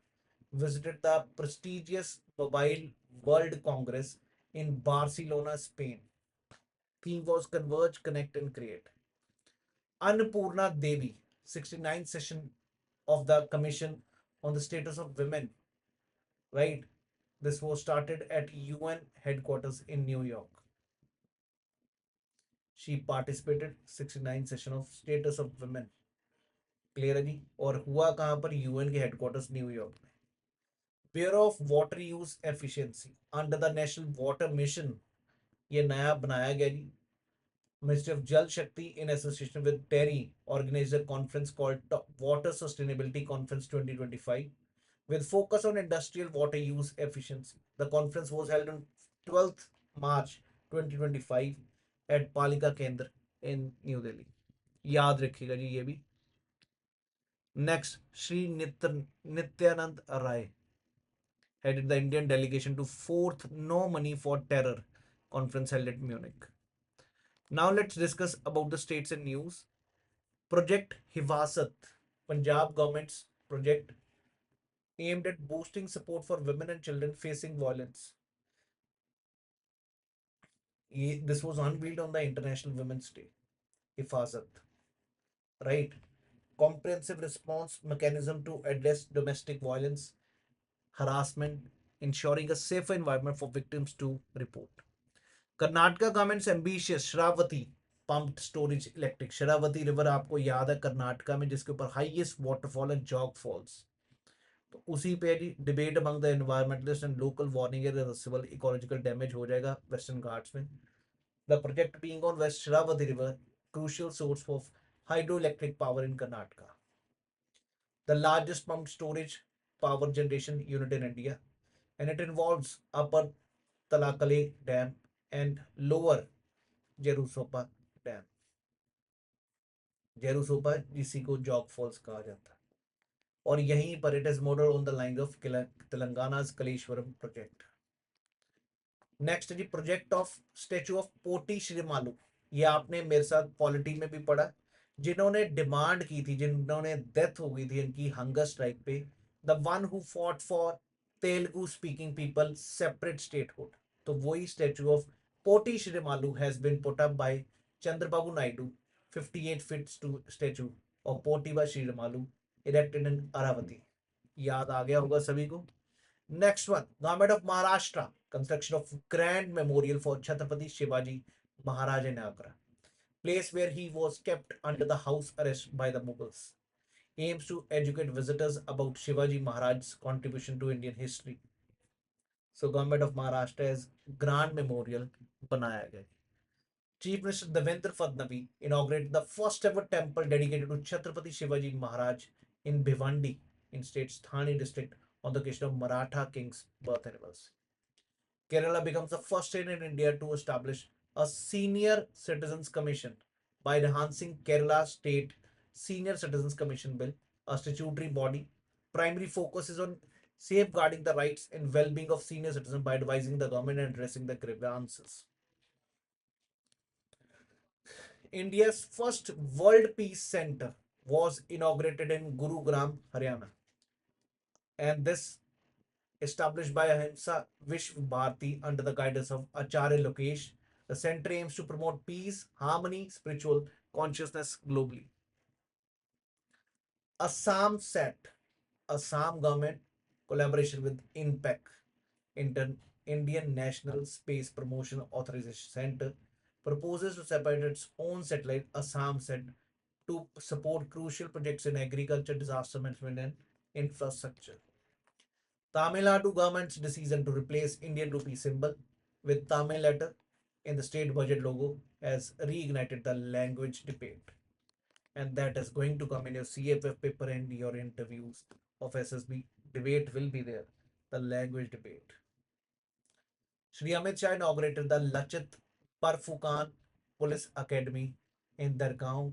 visited the prestigious Mobile World Congress in Barcelona, Spain. Theme was Converge, Connect and Create. Annapurna Devi, 69th session of the Commission on the Status of Women, right? This was started at UN headquarters in New York. She participated 69th session of Status of Women. Clear है जी. और हुआ कहां पर? UN के headquarters New York में. Bureau of water use efficiency under the national water mission, ये नया बनाया गया जी. Ministry of Jal Shakti in association with TERI organized a conference called Water Sustainability Conference 2025 with focus on industrial water use efficiency. The conference was held on 12th March 2025 at Palika Kendra in New Delhi. याद रखिएगा जी ये भी. Next, Sri Nityanand Rai headed the Indian delegation to fourth No Money for Terror conference held at Munich. Now let's discuss about the states and news. Project Hifasat, Punjab government's project aimed at boosting support for women and children facing violence. This was unveiled on the International Women's Day. Hifasat, right? Comprehensive response mechanism to address domestic violence, harassment, ensuring a safer environment for victims to report. Karnataka government's ambitious Shravati pumped storage electric. Sharavati river आपको याद है कर्नाटका में, जिसके ऊपर highest waterfall है Jog falls. तो उसी पे debate among the environmentalist and local warning irreversible ecological damage हो जाएगा वेस्टर्न घाट्स में. The project being on west Sharavati river, crucial source of hydroelectric power in Karnataka. The largest pumped storage power generation unit in India, and it involves Upper Talakale Dam and Lower Jerusopa Dam. जेरूसोपा जिसी को jog false कहा जाता है, और यहीं पर it is model on the line of Telangana Kaleshwaram project. Next जी, project of statue of Potti Sriramulu. ये आपने मेरे साथ पॉलिटी में भी पढ़ा. जिन्होंने डिमांड की थी, जिन्होंने डेथ हो गई थी इनकी हंगर स्ट्राइक पे, the one who fought for Telugu speaking people separate statehood. तो वही statue of Potti Sriramulu has been put up by Chandrababu Naidu, 58 feet statue of Potiba Shrimalu erected in Aravati. याद आ गया होगा सभी को. Next one, Government of Maharashtra, construction of grand memorial for Chhatrapati Shivaji Maharaj in Agra. place where he was kept under the house arrest by the Mughals, aims to educate visitors about Shivaji Maharaj's contribution to Indian history. So government of Maharashtra has grand memorial बनाया गया. Chief Minister Devendra Fadnavis inaugurated the first ever temple dedicated to Chhatrapati Shivaji Maharaj in Bhiwandi in state's Thane district on the occasion of Maratha king's birth anniversary. Kerala becomes the first state in India to establish a senior citizens commission by enhancing Kerala State Senior Citizens Commission Bill, a statutory body. Primary focus is on safeguarding the rights and well-being of senior citizens by advising the government and addressing the grievances. India's first World Peace Center was inaugurated in Gurugram, Haryana, and this established by Ahimsa Vishwa Bharati under the guidance of Acharya Lokesh. The center aims to promote peace, harmony, spiritual consciousness globally. Assam SET, Assam government collaboration with INPEC, Indian National Space Promotion Authorization Center, proposes to separate its own satellite, Assam SET, to support crucial projects in agriculture, disaster management, and infrastructure. Tamil Nadu government's decision to replace Indian rupee symbol with Tamil letter in the state budget logo has reignited the language debate. And that is going to come in your CFF paper and your interviews of SSB. Debate will be there. The language debate. Shri Amit Shah inaugurated the Lachit Barfukan Police Academy in Dargaon,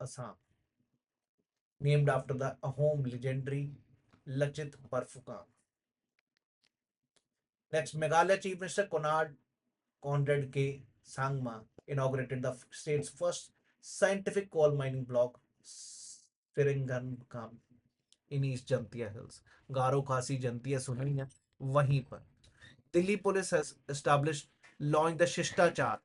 Assam, named after the Ahom legendary Lachit Barfukan. Next, Meghalaya Chief Minister Conrad K. Sangma inaugurated the state's first scientific coal mining block, Seringankam, in East Jantia Hills. Garo Khasi Jantia सुनी है वहीं पर. Delhi police has established launched the Shishtachar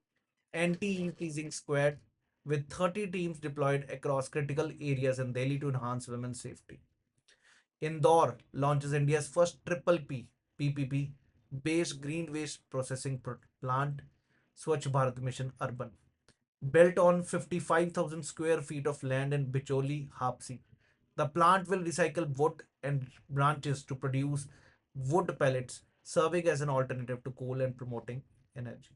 anti-teasing squad with 30 teams deployed across critical areas in Delhi to enhance women's safety. Indore launches India's first triple P PPP based green waste processing plant, Swachh Bharat Mission Urban, built on 55,000 square feet of land in Bicholi, Hapsi. The plant will recycle wood and branches to produce wood pellets, serving as an alternative to coal and promoting energy.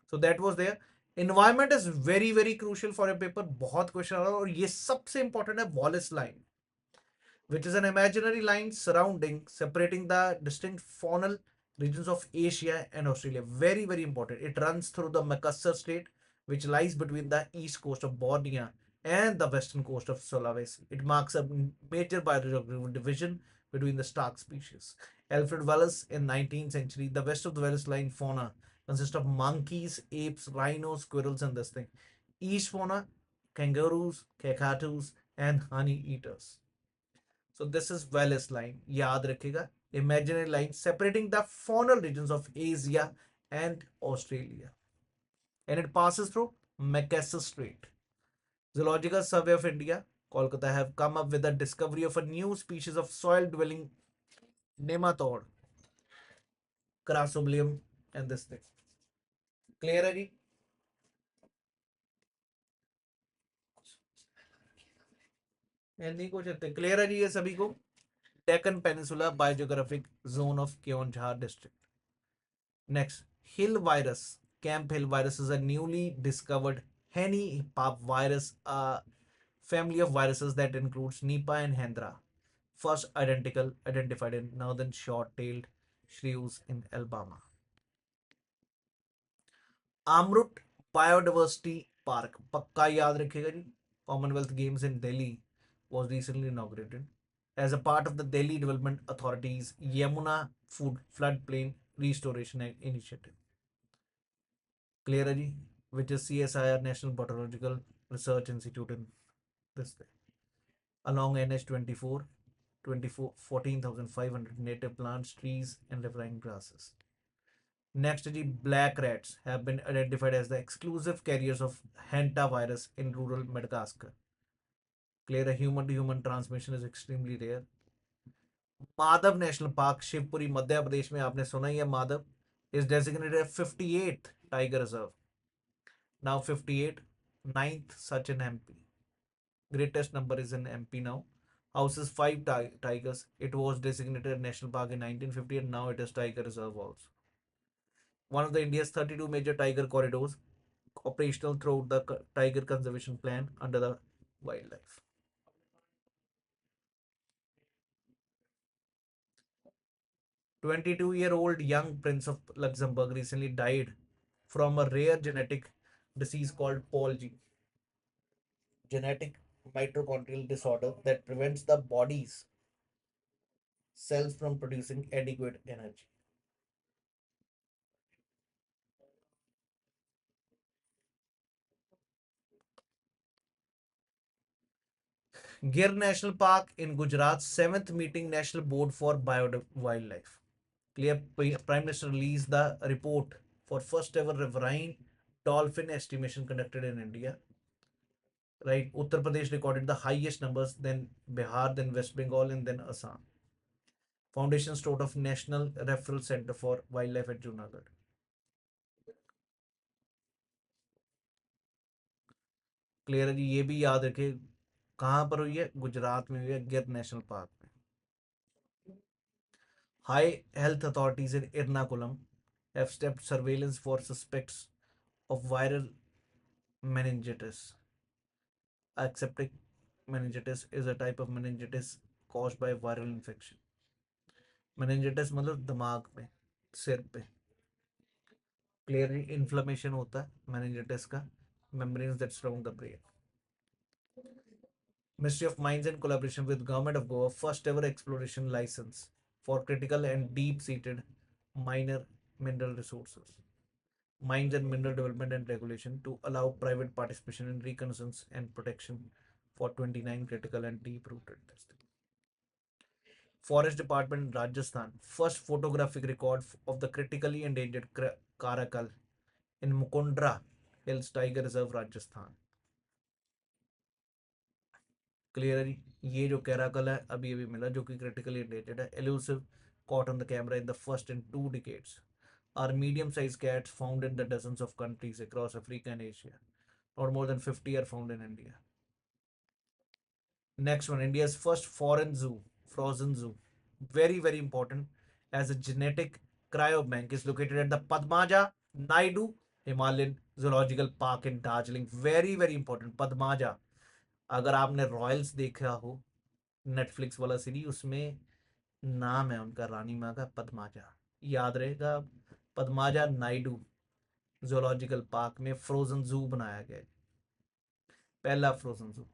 So that was there. Environment is very very crucial for a paper. बहुत question आ रहा है और ये सबसे important है Wallace line, which is an imaginary line surrounding separating the distinct faunal regions of Asia and Australia. Very, very important. It runs through the Makassar Strait, which lies between the east coast of Borneo and the western coast of Sulawesi. It marks a major biological division between the stark species. Alfred Wallace in 19th century, the west of the Wallace line fauna consists of monkeys, apes, rhinos, squirrels, and this thing. East fauna, kangaroos, kakatus, and honey eaters. So this is Wallace line. याद रखेगा. Imaginary line separating the faunal regions of Asia and Australia. And it passes through Makassar Strait. Zoological Survey of India, Kolkata, have come up with the discovery of a new species of soil-dwelling nematode, Crassulabium, and this thing. Clear है जी? नहीं कुछ clear है जी ये सभी को. Deccan Peninsula Biogeographic Zone of Keonjhar District. Next, Hill virus. Camp Hill virus is a newly discovered Henny-Pap virus, a family of viruses that includes Nipah and Hendra, first identified in northern short-tailed shrews in Alabama. Amrut Biodiversity Park, पक्का याद रखिएगा जी. Commonwealth Games in Delhi was recently inaugurated as a part of the Delhi Development Authority's Yamuna Floodplain Restoration Initiative. Clear है जी? Which is CSIR, National Botanical Research Institute in this day. Along NH 24, 14,500 native plants, trees, and riverine grasses. Next, the black rats have been identified as the exclusive carriers of hantavirus in rural Madagascar. Clear, a human to human transmission is extremely rare. Madhav national park Shivpuri Madhya Pradesh में आपने सुना ही है. Madhav is designated as 58th tiger reserve. Now 58. ninth such in MP. Greatest number is in MP now. Houses five tigers. It was designated national park in 1950 and now it is tiger reserve also. One of the India's 32 major tiger corridors operational throughout the tiger conservation plan under the wildlife. 22-year-old young prince of Luxembourg recently died from a rare genetic disease called Paul-G, genetic mitochondrial disorder that prevents the body's cells from producing adequate energy. Gir National Park in Gujarat's seventh meeting National Board for Wildlife. Clear Prime Minister released the report for first ever riverine dolphin estimation conducted in India. Right, Uttar Pradesh recorded the highest numbers, then Bihar, then West Bengal, and then Assam. Foundation sort of National Referral Center for Wildlife at Junagadh. Clear है जी, ये भी याद रखे कहाँ पर हुई है, गुजरात में हुई है, गिर नेशनल पार्क में. High health authorities in Ernakulam have stepped surveillance for suspects of viral meningitis. Aseptic meningitis is a type of meningitis caused by viral infection. meningitis मतलब दिमाग में, सिर पे. क्लियरली इन्फ्लेमेशन होता है meningitis का, membranes that surround the brain. Ministry of Mines in collaboration with Government of Goa first ever exploration license for critical and deep seated minor mineral resources. Mines and Mineral Development and Regulation to allow private participation in reconnaissance and protection for 29 critical and deep rooted testing. Forest Department in Rajasthan, first photographic record of the critically endangered caracal in Mukundra Hills Tiger Reserve, Rajasthan. Clearly, ये जो caracal है अभी अभी मिला जो कि critically endangered है, elusive, caught on the camera in the first in 2 decades, are medium-sized cats found in the dozens of countries across Africa and Asia. Not more than 50 are found in India. Next one, India's first foreign zoo, frozen zoo. Very, very important, as a genetic cryobank is located at the Padmaja Naidu Himalayan Zoological Park in Darjeeling. Very, very important. Padmaja. अगर आपने Royals देखा हो Netflix वाला series, उसमें नाम है उनका रानी माँ का पद्माजा, याद रहेगा. पद्माजा नायडू जोलॉजिकल पार्क में फ्रोजन जू बनाया गया, पहला फ्रोजन जू.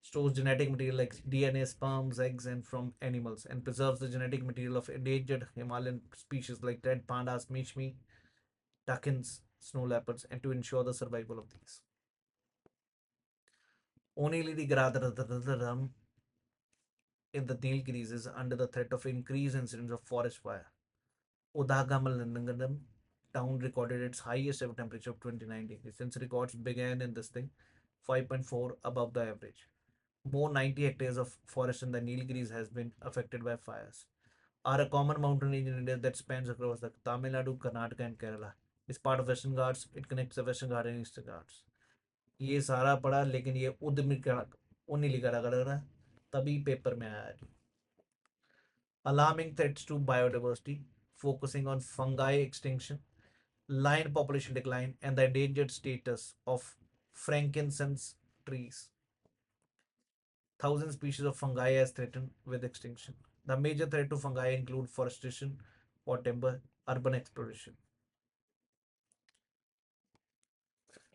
Stores genetic material like DNA, sperms, eggs, and from animals, and preserves the genetic material of endangered Himalayan species like red pandas, mishmi, toucans, snow leopards, and to ensure the survival of these. Only the Gradharam in the Nilgiris is under the threat of increased incidence of forest fire. Udhagamalnangadam town recorded its highest ever temperature of 29 degrees since records began in this thing, 5.4 above the average. More 90 hectares of forest in the Nilgiris has been affected by fires. Are a common mountain range in India that spans across the Tamil Nadu, Karnataka, and Kerala. It's part of Western Ghats. It connects the Western Ghats and Eastern Ghats. ये सारा पढ़ा लेकिन ये उद्यमी उन्हीं लिखा रहा तभी पेपर में आया. Alarming threats to biodiversity, focusing on fungi extinction, lion population decline, and the endangered status of frankincense trees. Thousand species of fungi as threatened with extinction. The major threat to fungi include forestation for timber, urban exploration.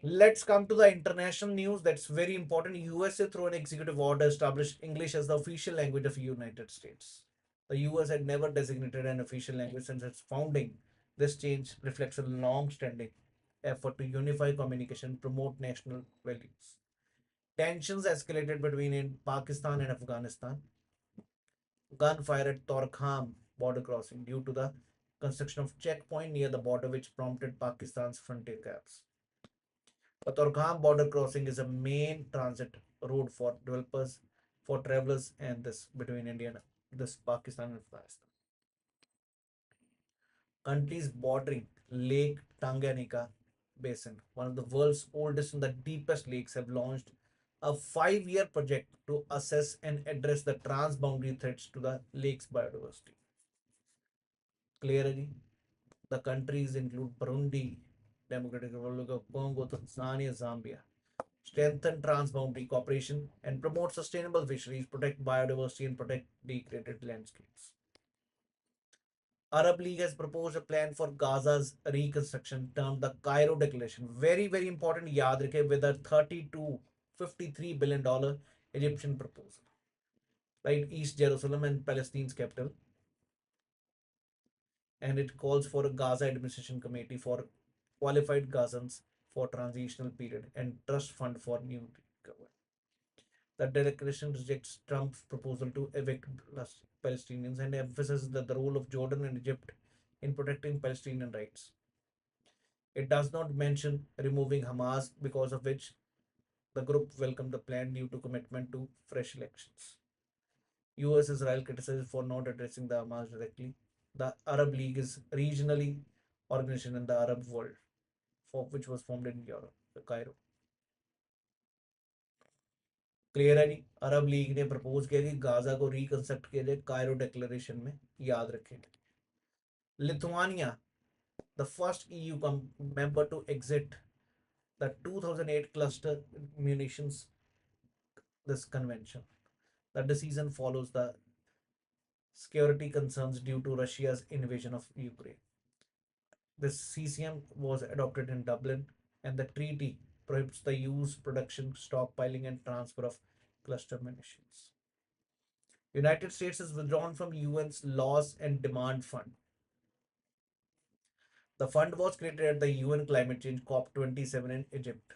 Let's come to the international news that's very important. USA through an executive order established English as the official language of the United States. The US had never designated an official language since its founding. This change reflects a long-standing effort to unify communication and promote national values. Tensions escalated between Pakistan and Afghanistan. Gunfire at Torkham border crossing due to the construction of checkpoint near the border which prompted Pakistan's frontier gaps. The Torkham border crossing is a main transit road for developers, for travelers, and this between India and this Pakistan and Afghanistan. Countries bordering Lake Tanganyika Basin, one of the world's oldest and the deepest lakes, have launched a 5-year project to assess and address the transboundary threats to the lake's biodiversity. Clearly, the countries include Burundi, Democratic Republic of Congo, Tanzania, Zambia. Strengthen transboundary cooperation and promote sustainable fisheries, protect biodiversity, and protect degraded landscapes. Arab League has proposed a plan for Gaza's reconstruction termed the Cairo Declaration. Very, very important, yaad rakhe, with a 30 to $53 billion Egyptian proposal. Right, East Jerusalem and Palestine's capital. And it calls for a Gaza Administration Committee for qualified Gazans for transitional period and trust fund for new government. The declaration rejects Trump's proposal to evict Palestinians and emphasizes the role of Jordan and Egypt in protecting Palestinian rights. It does not mention removing Hamas, because of which the group welcomed the plan due to commitment to fresh elections. US Israel criticized for not addressing the Hamas directly. The Arab League is regionally organization in the Arab world, for which was formed in Europe, Cairo. Clear है जी. अरब league ने propose किया कि Gaza को reconstruct किया जाए Cairo declaration में, याद रखेंगे. Lithuania, the first EU member to exit the 2008 cluster munitions this convention. The decision follows the security concerns due to Russia's invasion of Ukraine. This CCM was adopted in Dublin, and the treaty prohibits the use, production, stockpiling, and transfer of cluster munitions. United States has withdrawn from UN's Loss and Demand Fund. The fund was created at the UN Climate Change COP27 in Egypt.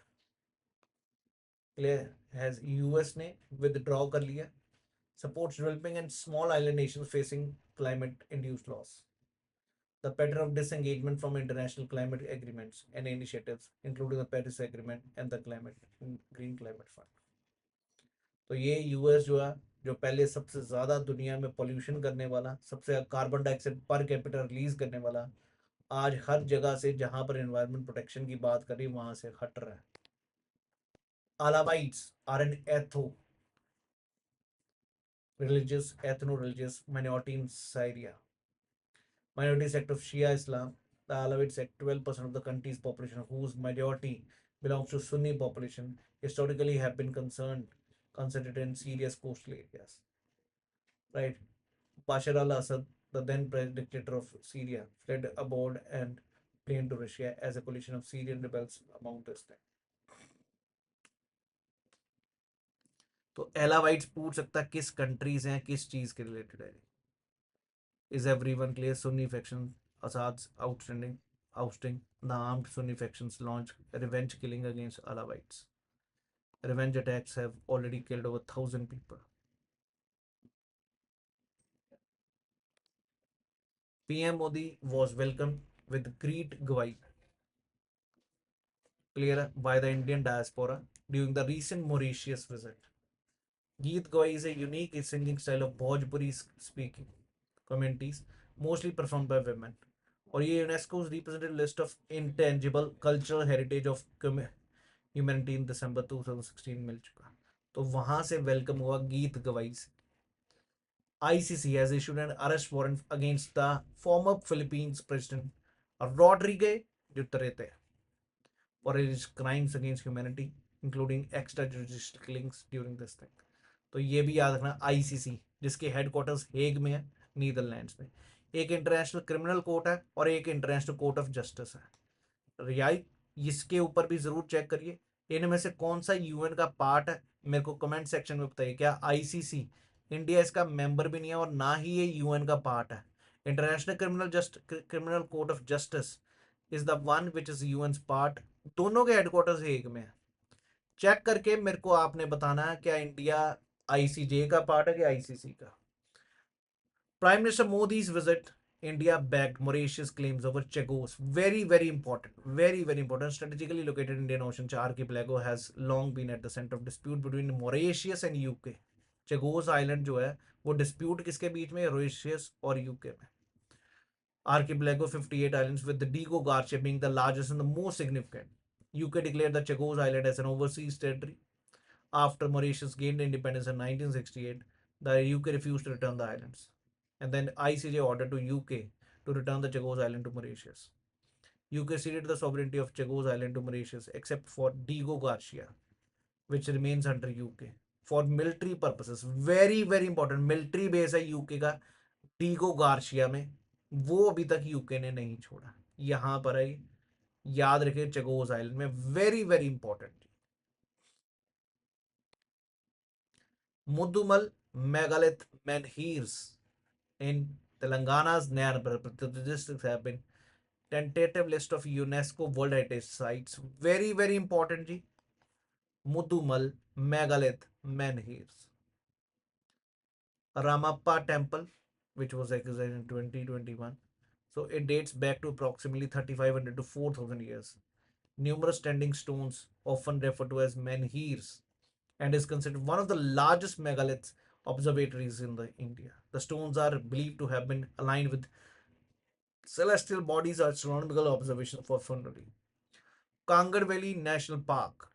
Clear, has US ने withdraw कर लिया. Supports developing and small island nations facing climate induced loss. The pattern of disengagement from international climate agreements and initiatives, including the Paris Agreement and the Green Climate Fund. तो ये US जो है, जो पहले सबसे ज्यादा दुनिया में पोल्यूशन करने वाला, सबसे कार्बन डाइऑक्साइड पर कैपिटल रिलीज करने वाला, आज हर जगह से जहां पर एनवायरमेंट प्रोटेक्शन की बात करी वहां से हट रहा है. Alawites are an ethno-religious minority in Syria. Minority sect of Shia Islam. The Alawite sect, 12% of the country's population, whose majority belongs to Sunni population, historically have been concentrated in Syria's coastal areas. Right? Bashar al-Assad, the then dictator of Syria, fled abroad and fled to Russia as a coalition of Syrian rebels among this time. तो एलावाइट्स पूछ सकता है किस countries हैं, किस चीज के related है. Is everyone clear? Sunni faction Assad's ousting, the armed Sunni factions launch revenge killing against Alawites. Revenge attacks have already killed over 1,000 people. PM Modi was welcomed with great gwaii, clear, by the Indian diaspora during the recent Mauritius visit. Geet Gawai is a unique singing style of Bhojpuri speaking communities, mostly performed by women. और ये यूनेस्को's represented list of intangible cultural heritage of humanity in December 2016 मिल चुका. तो वहां से welcome हुआ गीत गवाई से. ICC has issued an arrest warrant against the former Philippines president Rodrigo Duterte for his crimes against humanity, including extrajudicial killings during this thing. तो ये भी याद रखना, ICC जिसके हेडक्वार्टर्स हेग में है, नीदरलैंड्स में. एक इंटरनेशनल क्रिमिनल कोर्ट है और एक इंटरनेशनल कोर्ट ऑफ जस्टिस है. रियाई इसके ऊपर भी जरूर चेक करिए. इनमें से कौन सा यूएन का पार्ट है, मेरे को कमेंट सेक्शन में बताइए. क्या आईसीसी, इंडिया इसका मेंबर भी नहीं है और ना ही ये यूएन का पार्ट है. International criminal court of justice is the one which is UN part. दोनों के हेडक्वार्टर्स हेग में है. चेक करके मेरे को आपने बताना है क्या इंडिया आईसीजे का पार्ट है कि आईसीसी का. Prime Minister Modi's visit India backed Mauritius claims over Chagos. Very, very important. Very, very important. Strategically located Indian Ocean archipelago has long been at the center of dispute between Mauritius and UK. Chagos Island जो है वो dispute किसके बीच में, Mauritius और UK में. Archipelago 58 islands, with the Diego Garcia being the largest and the most significant. UK declared the Chagos Island as an overseas territory. After Mauritius gained independence in 1968, the UK refused to return the islands. And then ICJ ordered to UK to return the Chagos Island to Mauritius. UK ceded the sovereignty of Chagos Island to Mauritius except for Diego Garcia, which remains under UK. For military purposes, very very important, military base है UK का Diego Garcia में, वो अभी तक UK ने नहीं छोड़ा, यहां पर है, याद रखिए चगोस आइलैंड में, very very important. Mudumal megalith menhirs in Telangana's Nayar districts have been tentative list of UNESCO World Heritage Sites. Very very important जी, Mudumal megalith menhirs. Ramappa Temple, which was acquired in 2021. So it dates back to approximately 3500 to 4000 years. Numerous standing stones, often referred to as menhirs, and is considered one of the largest megaliths observatories in the India. The stones are believed to have been aligned with celestial bodies or astronomical observations for funerary. Kangar Valley National Park.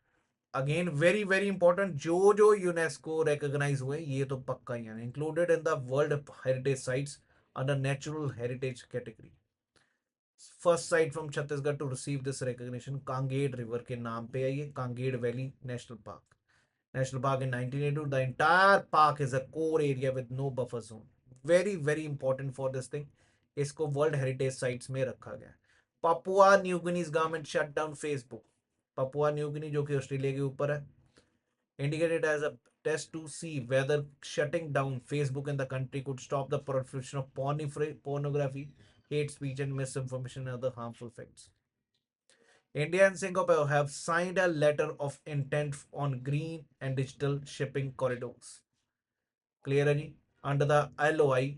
Again very very important, जो जो UNESCO recognise हुए ये तो पक्का ही है, included in the world heritage sites under natural heritage category. First site from Chhattisgarh to receive this recognition Kanger river के नाम पे है, ये Kanger valley national park. National park in 1982, the entire park is a core area with no buffer zone. Very very important for this thing, इसको world heritage sites में रखा गया। Papua New Guinea's government shut down Facebook. Papua New Guinea जो कि Australia के ऊपर है, indicated as a test to see whether shutting down Facebook in the country could stop the proliferation of pornography, hate speech, and misinformation and other harmful facts. India and Singapore have signed a letter of intent on green and digital shipping corridors. Clearly, under the LOI,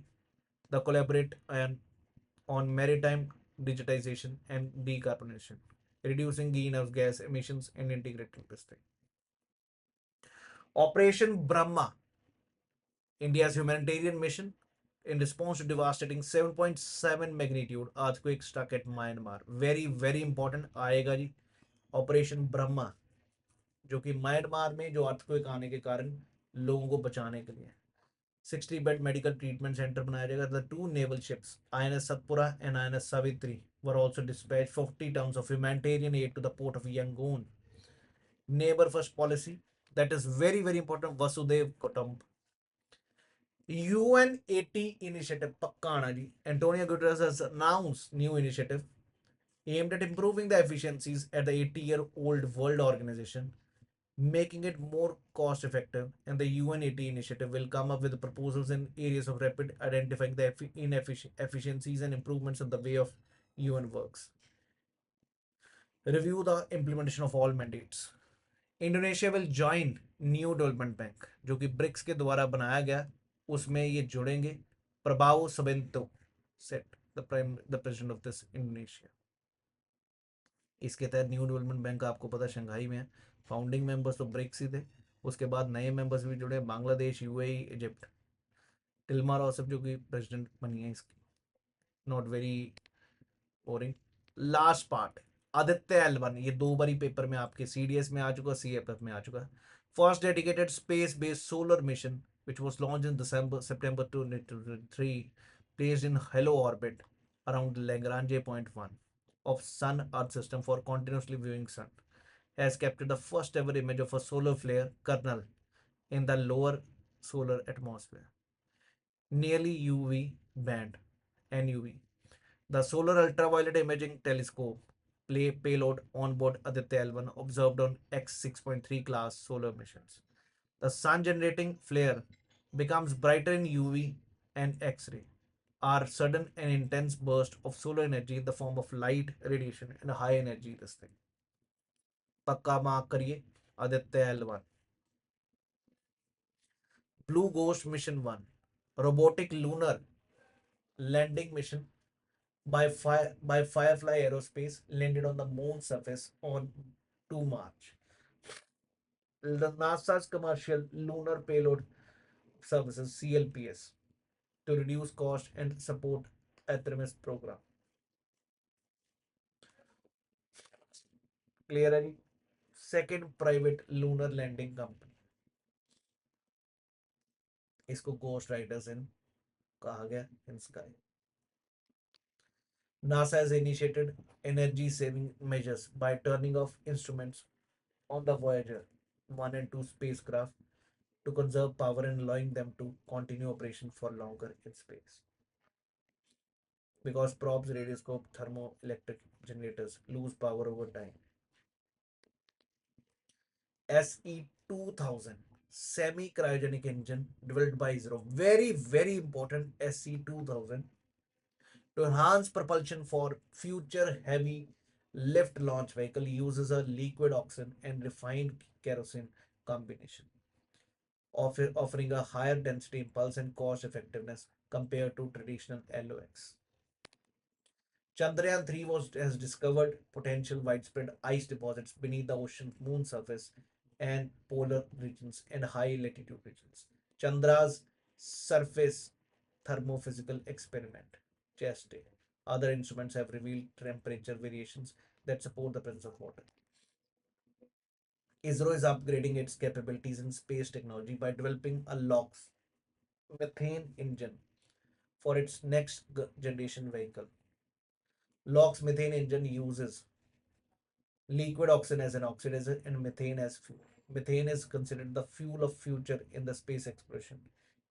the collaborate on maritime digitization and decarbonization, reducing greenhouse gas emissions and integrating this thing. Operation Brahma, India's humanitarian mission in response to devastating 7.7 magnitude earthquake struck at Myanmar. Very very important आएगा जी, operation Brahma, जो कि Myanmar में जो earthquake आने के कारण लोगों को बचाने के लिए 60 बेड मेडिकल ट्रीटमेंट सेंटर बनाया जाएगा। The two naval ships INS Satpura and INS Savitri were also dispatched 40 tons of humanitarian aid to the port of Yangon. Neighbor first policy, that is very very important, Vasudev Kutumb. UNAT initiative पक्का आना जी, Antonio Guterres has announced new initiative aimed at improving the efficiencies at the 80-year-old World Organization, making it more cost effective. And the UNAT initiative will come up with proposals in areas of rapid identifying the inefficiencies and improvements in the way of UN works. Review the implementation of all mandates. Indonesia will join new development bank, जो कि BRICS के द्वारा बनाया गया, उसमें ये जुड़ेंगे। Prabowo Subianto set the president of this Indonesia. इसके तहत न्यू डेवलपमेंट बैंक आपको पता शंघाई में है। फाउंडिंग मेंबर्स तो ब्रिक्स ही थे, उसके बाद नए मेंबर्स भी जुड़े, बांग्लादेश, यूएई, इजिप्ट। टिल्मा रॉसफ जो कि प्रेसिडेंट बनी है इसकी, not very boring. Last part, Aditya L1, ये दो बारी पेपर में आपके सीडीएस में आ चुका, सीएफएफ में आ चुका। First dedicated space based solar mission which was launched in September 2023, placed in hello orbit around Lagrange point 1 of Sun Earth system for continuously viewing Sun, has captured the first ever image of a solar flare kernel in the lower solar atmosphere, nearly UV band NUV. The Solar Ultraviolet Imaging Telescope payload on board Aditya L1 observed on X6.3 class solar missions. The sun generating flare becomes brighter in UV and X-ray, are sudden and intense bursts of solar energy in the form of light radiation and high energy this thing. पक्का mark करिए Aditya L1. Blue Ghost Mission 1, robotic lunar landing mission by Firefly Aerospace, landed on the moon's surface on 2 March. The NASA's Commercial Lunar Payload Services (CLPS) to reduce cost and support Artemis program. Clear है जी। Second private lunar landing company, इसको ghost riders in कहा गया in sky. NASA has initiated energy saving measures by turning off instruments on the Voyager 1 and 2 spacecraft to conserve power and allowing them to continue operation for longer in space. Because probes, radioscope, thermoelectric generators lose power over time. SE-2000 semi-cryogenic engine developed by ISRO. Very, very important SE-2000 to enhance propulsion for future heavy lift launch vehicle uses a liquid oxygen and refined kerosene combination, offering a higher density impulse and cost effectiveness compared to traditional LOX. Chandrayaan 3 has discovered potential widespread ice deposits beneath the ocean moon surface and polar regions and high latitude regions. Chandra's surface thermophysical experiment, CHEST. Other instruments have revealed temperature variations that support the presence of water. ISRO is upgrading its capabilities in space technology by developing a LOX methane engine for its next generation vehicle. LOX methane engine uses liquid oxygen as an oxidizer and methane as fuel. Methane is considered the fuel of future in the space exploration.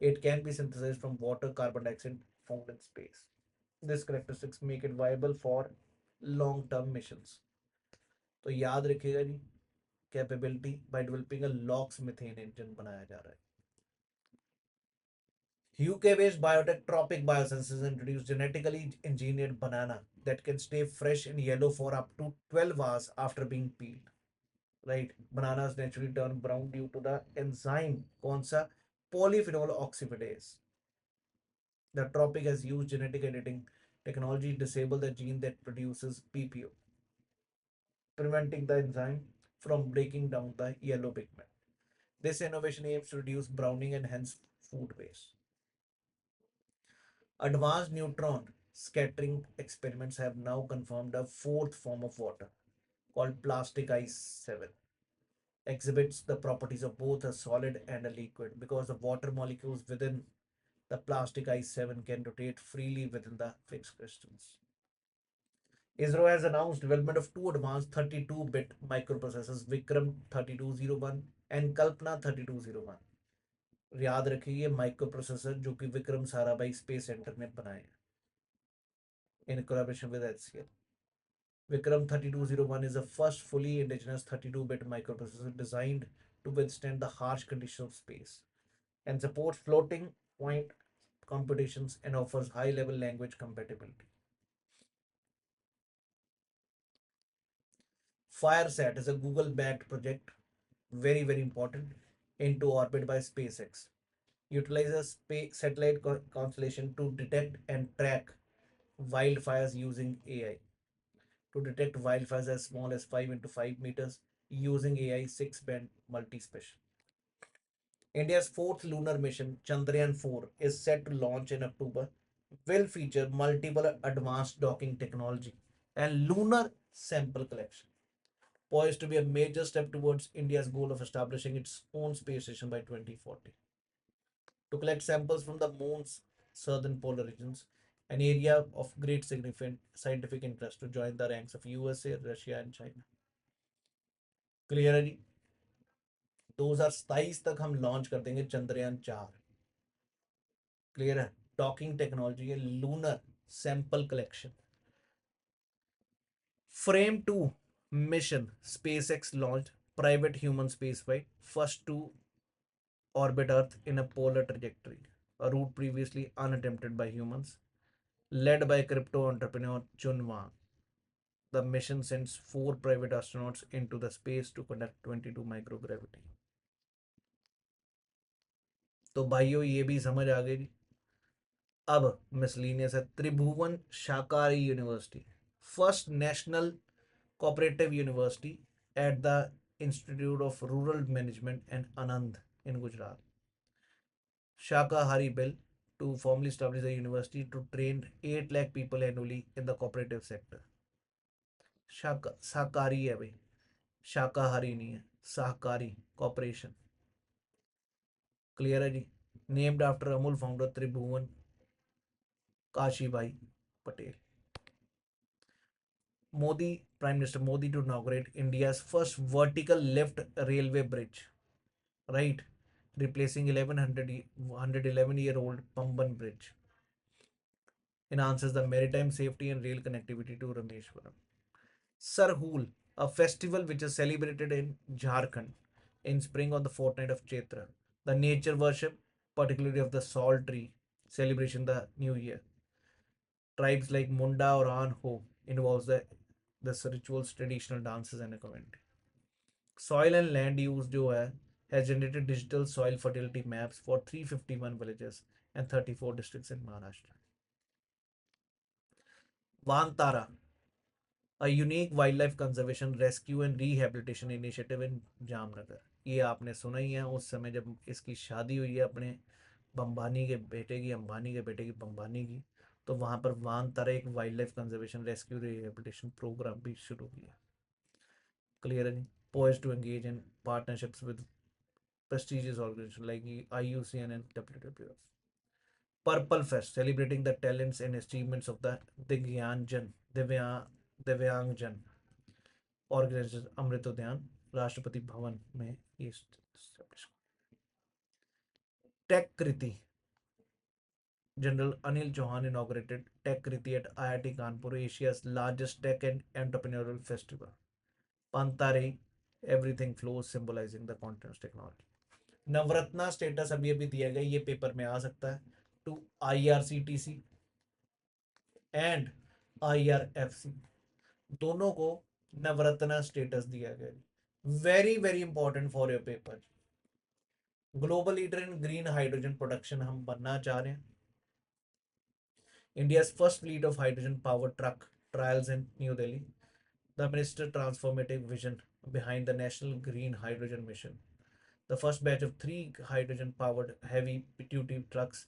It can be synthesized from water, carbon dioxide found in space. These characteristics make it viable for long term missions. तो याद रखिएगा जी, capability by developing a LOX methane engine बनाया जा रहा है। UK-based biotech Tropic Biosciences introduced genetically engineered banana that can stay fresh and yellow for up to 12 hours after being peeled. Right? Bananas naturally turn brown due to the enzyme कौन सा polyphenol oxidase. The Tropic has used genetic editing technology to disable the gene that produces PPO, preventing the enzyme from breaking down the yellow pigment. This innovation aims to reduce browning and hence food waste. Advanced neutron scattering experiments have now confirmed a fourth form of water called plastic ice 7 exhibits the properties of both a solid and a liquid because the water molecules within the plastic ice 7 can rotate freely within the fixed crystals. ISRO has announced development of two advanced 32-bit microprocessors Vikram 3201 and Kalpana 3201. याद रखिए ये micro processor जो कि Vikram Sarabhai space centre ने बनाए in collaboration with HCL. Vikram 3201 is the first fully indigenous 32-bit microprocessor designed to withstand the harsh conditions of space and supports floating point computations and offers high-level language compatibility. FireSat is a Google-backed project, very, very important, into orbit by SpaceX. Utilizes satellite constellation to detect and track wildfires using AI. To detect wildfires as small as 5 into 5 meters using AI 6-band multispectral. India's fourth lunar mission, Chandrayaan 4, is set to launch in October, will feature multiple advanced docking technology and lunar sample collection, poised to be a major step towards India's goal of establishing its own space station by 2040. To collect samples from the moon's southern polar regions, an area of great significant scientific interest to join the ranks of USA, Russia, and China. Clear है जी। 2027 तक हम launch कर देंगे Chandrayaan 4। Clear है। Docking technology है, lunar sample collection. Frame 2 mission SpaceX launched private human spaceflight, first to orbit Earth in a polar trajectory, a route previously unattempted by humans, led by crypto entrepreneur Chun Wang. The mission sends 4 private astronauts into the space to conduct 22 microgravity. तो भाइयों ये भी समझ आ गई। अब miscellaneous है। त्रिभुवन शाकाहारी university, first national cooperative university at the institute of rural management and Anand in Gujarat. Shakahari bill to formally establish a university to train 8 lakh people annually in the cooperative sector. Shakari है भाई, शाकाहारी नहीं है, शाकाहारी corporation. Clear है जी। Named after Amul founder Tribhuvan काशीभाई Patel. Modi, Prime Minister Modi to inaugurate India's first vertical lift railway bridge, right? Replacing 111-year-old Pamban Bridge. Enhances the maritime safety and rail connectivity to Rameshwaram. Sarhul, a festival which is celebrated in Jharkhand in spring on the fortnight of Chaitra. The nature worship, particularly of the salt tree, celebration the new year. Tribes like Munda or Anho involves the rituals, traditional dances and a commentary. Soil and land use जो है has generated digital soil fertility maps for 351 villages and 34 districts in Maharashtra. Vantara, a unique wildlife conservation rescue and rehabilitation initiative in Jamnagar. ये आपने सुना ही है, उस समय जब इसकी शादी हुई है अपने बम्बानी के बेटे की, अंबानी के बेटे की, बम्बानी की, तो वहां पर वानतारा एक wildlife conservation rescue rehabilitation program भी शुरू किया। क्लियर है जी। Poised to engage in partnerships with prestigious organizations like IUCN and WWF. Purple Fest, celebrating the talents and achievements of the Divyangjan organization अमृत उद्यान राष्ट्रपति भवन में established. Tech Kriti, General Anil Chauhan inaugurated Tech Kriti at IIT Kanpur, Asia's largest tech and entrepreneurial festival. Pantare, everything flows, symbolizing the continent's technology. Navratna status अभी अभी दिया गया, ये paper में आ सकता है, टू IRCTC एंड IRFC, दोनों को नवरत्ना स्टेटस दिया गया। Very very important for your paper. Global leader in green hydrogen production हम बनना चाह रहे हैं। India first fleet of hydrogen power truck trials in New Delhi. The minister transformative vision behind the national green hydrogen mission. The first batch of 3 hydrogen-powered heavy-duty trucks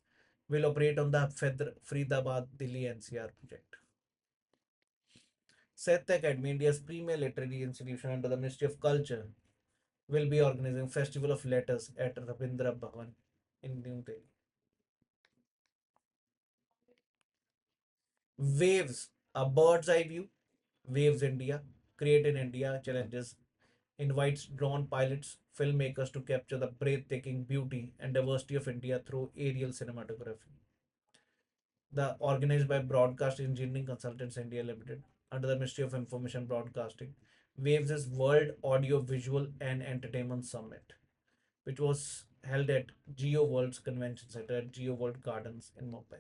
will operate on the Faridabad Delhi NCR project. Sahyatya Academy, India's premier literary institution under the Ministry of Culture, will be organizing Festival of Letters at Rabindra Bhavan in New Delhi. Waves, a bird's eye view. Waves India, Create in India challenges invites drone pilots, filmmakers to capture the breathtaking beauty and diversity of India through aerial cinematography. The organized by Broadcast Engineering Consultants India Limited under the Ministry of Information Broadcasting. Waves is World Audio Visual and Entertainment Summit, which was held at Geo World's Convention Center at Geo World Gardens in Mumbai.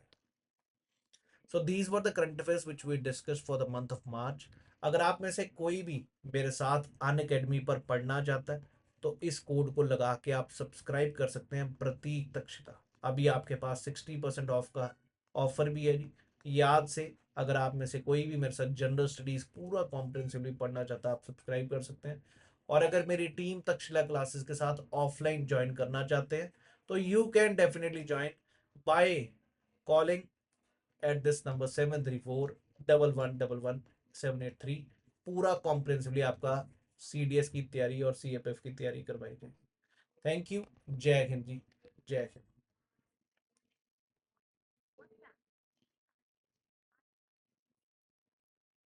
So these were the current affairs which we discussed for the month of March. अगर आप में से कोई भी मेरे साथ अन academy पर पढ़ना चाहता है तो इस कोड को लगा के आप सब्सक्राइब कर सकते हैं, प्रतीक तक्षता। अभी आपके पास 60% ऑफ का ऑफर भी है जी। याद से अगर आप में से कोई भी मेरे साथ जनरल स्टडीज पूरा कॉम्प्रिहेंसिवली पढ़ना चाहता है, आप सब्सक्राइब कर सकते हैं। और अगर मेरी टीम तक्षशिला क्लासेस के साथ ऑफलाइन ज्वाइन करना चाहते हैं तो you can definitely join by calling at this number 7341111783। पूरा कॉम्प्रिहेंसिवली आपका CDS की तैयारी और CFF की तैयारी करवाई जाए। Thank you. जय हिंद जी। जय हिंद।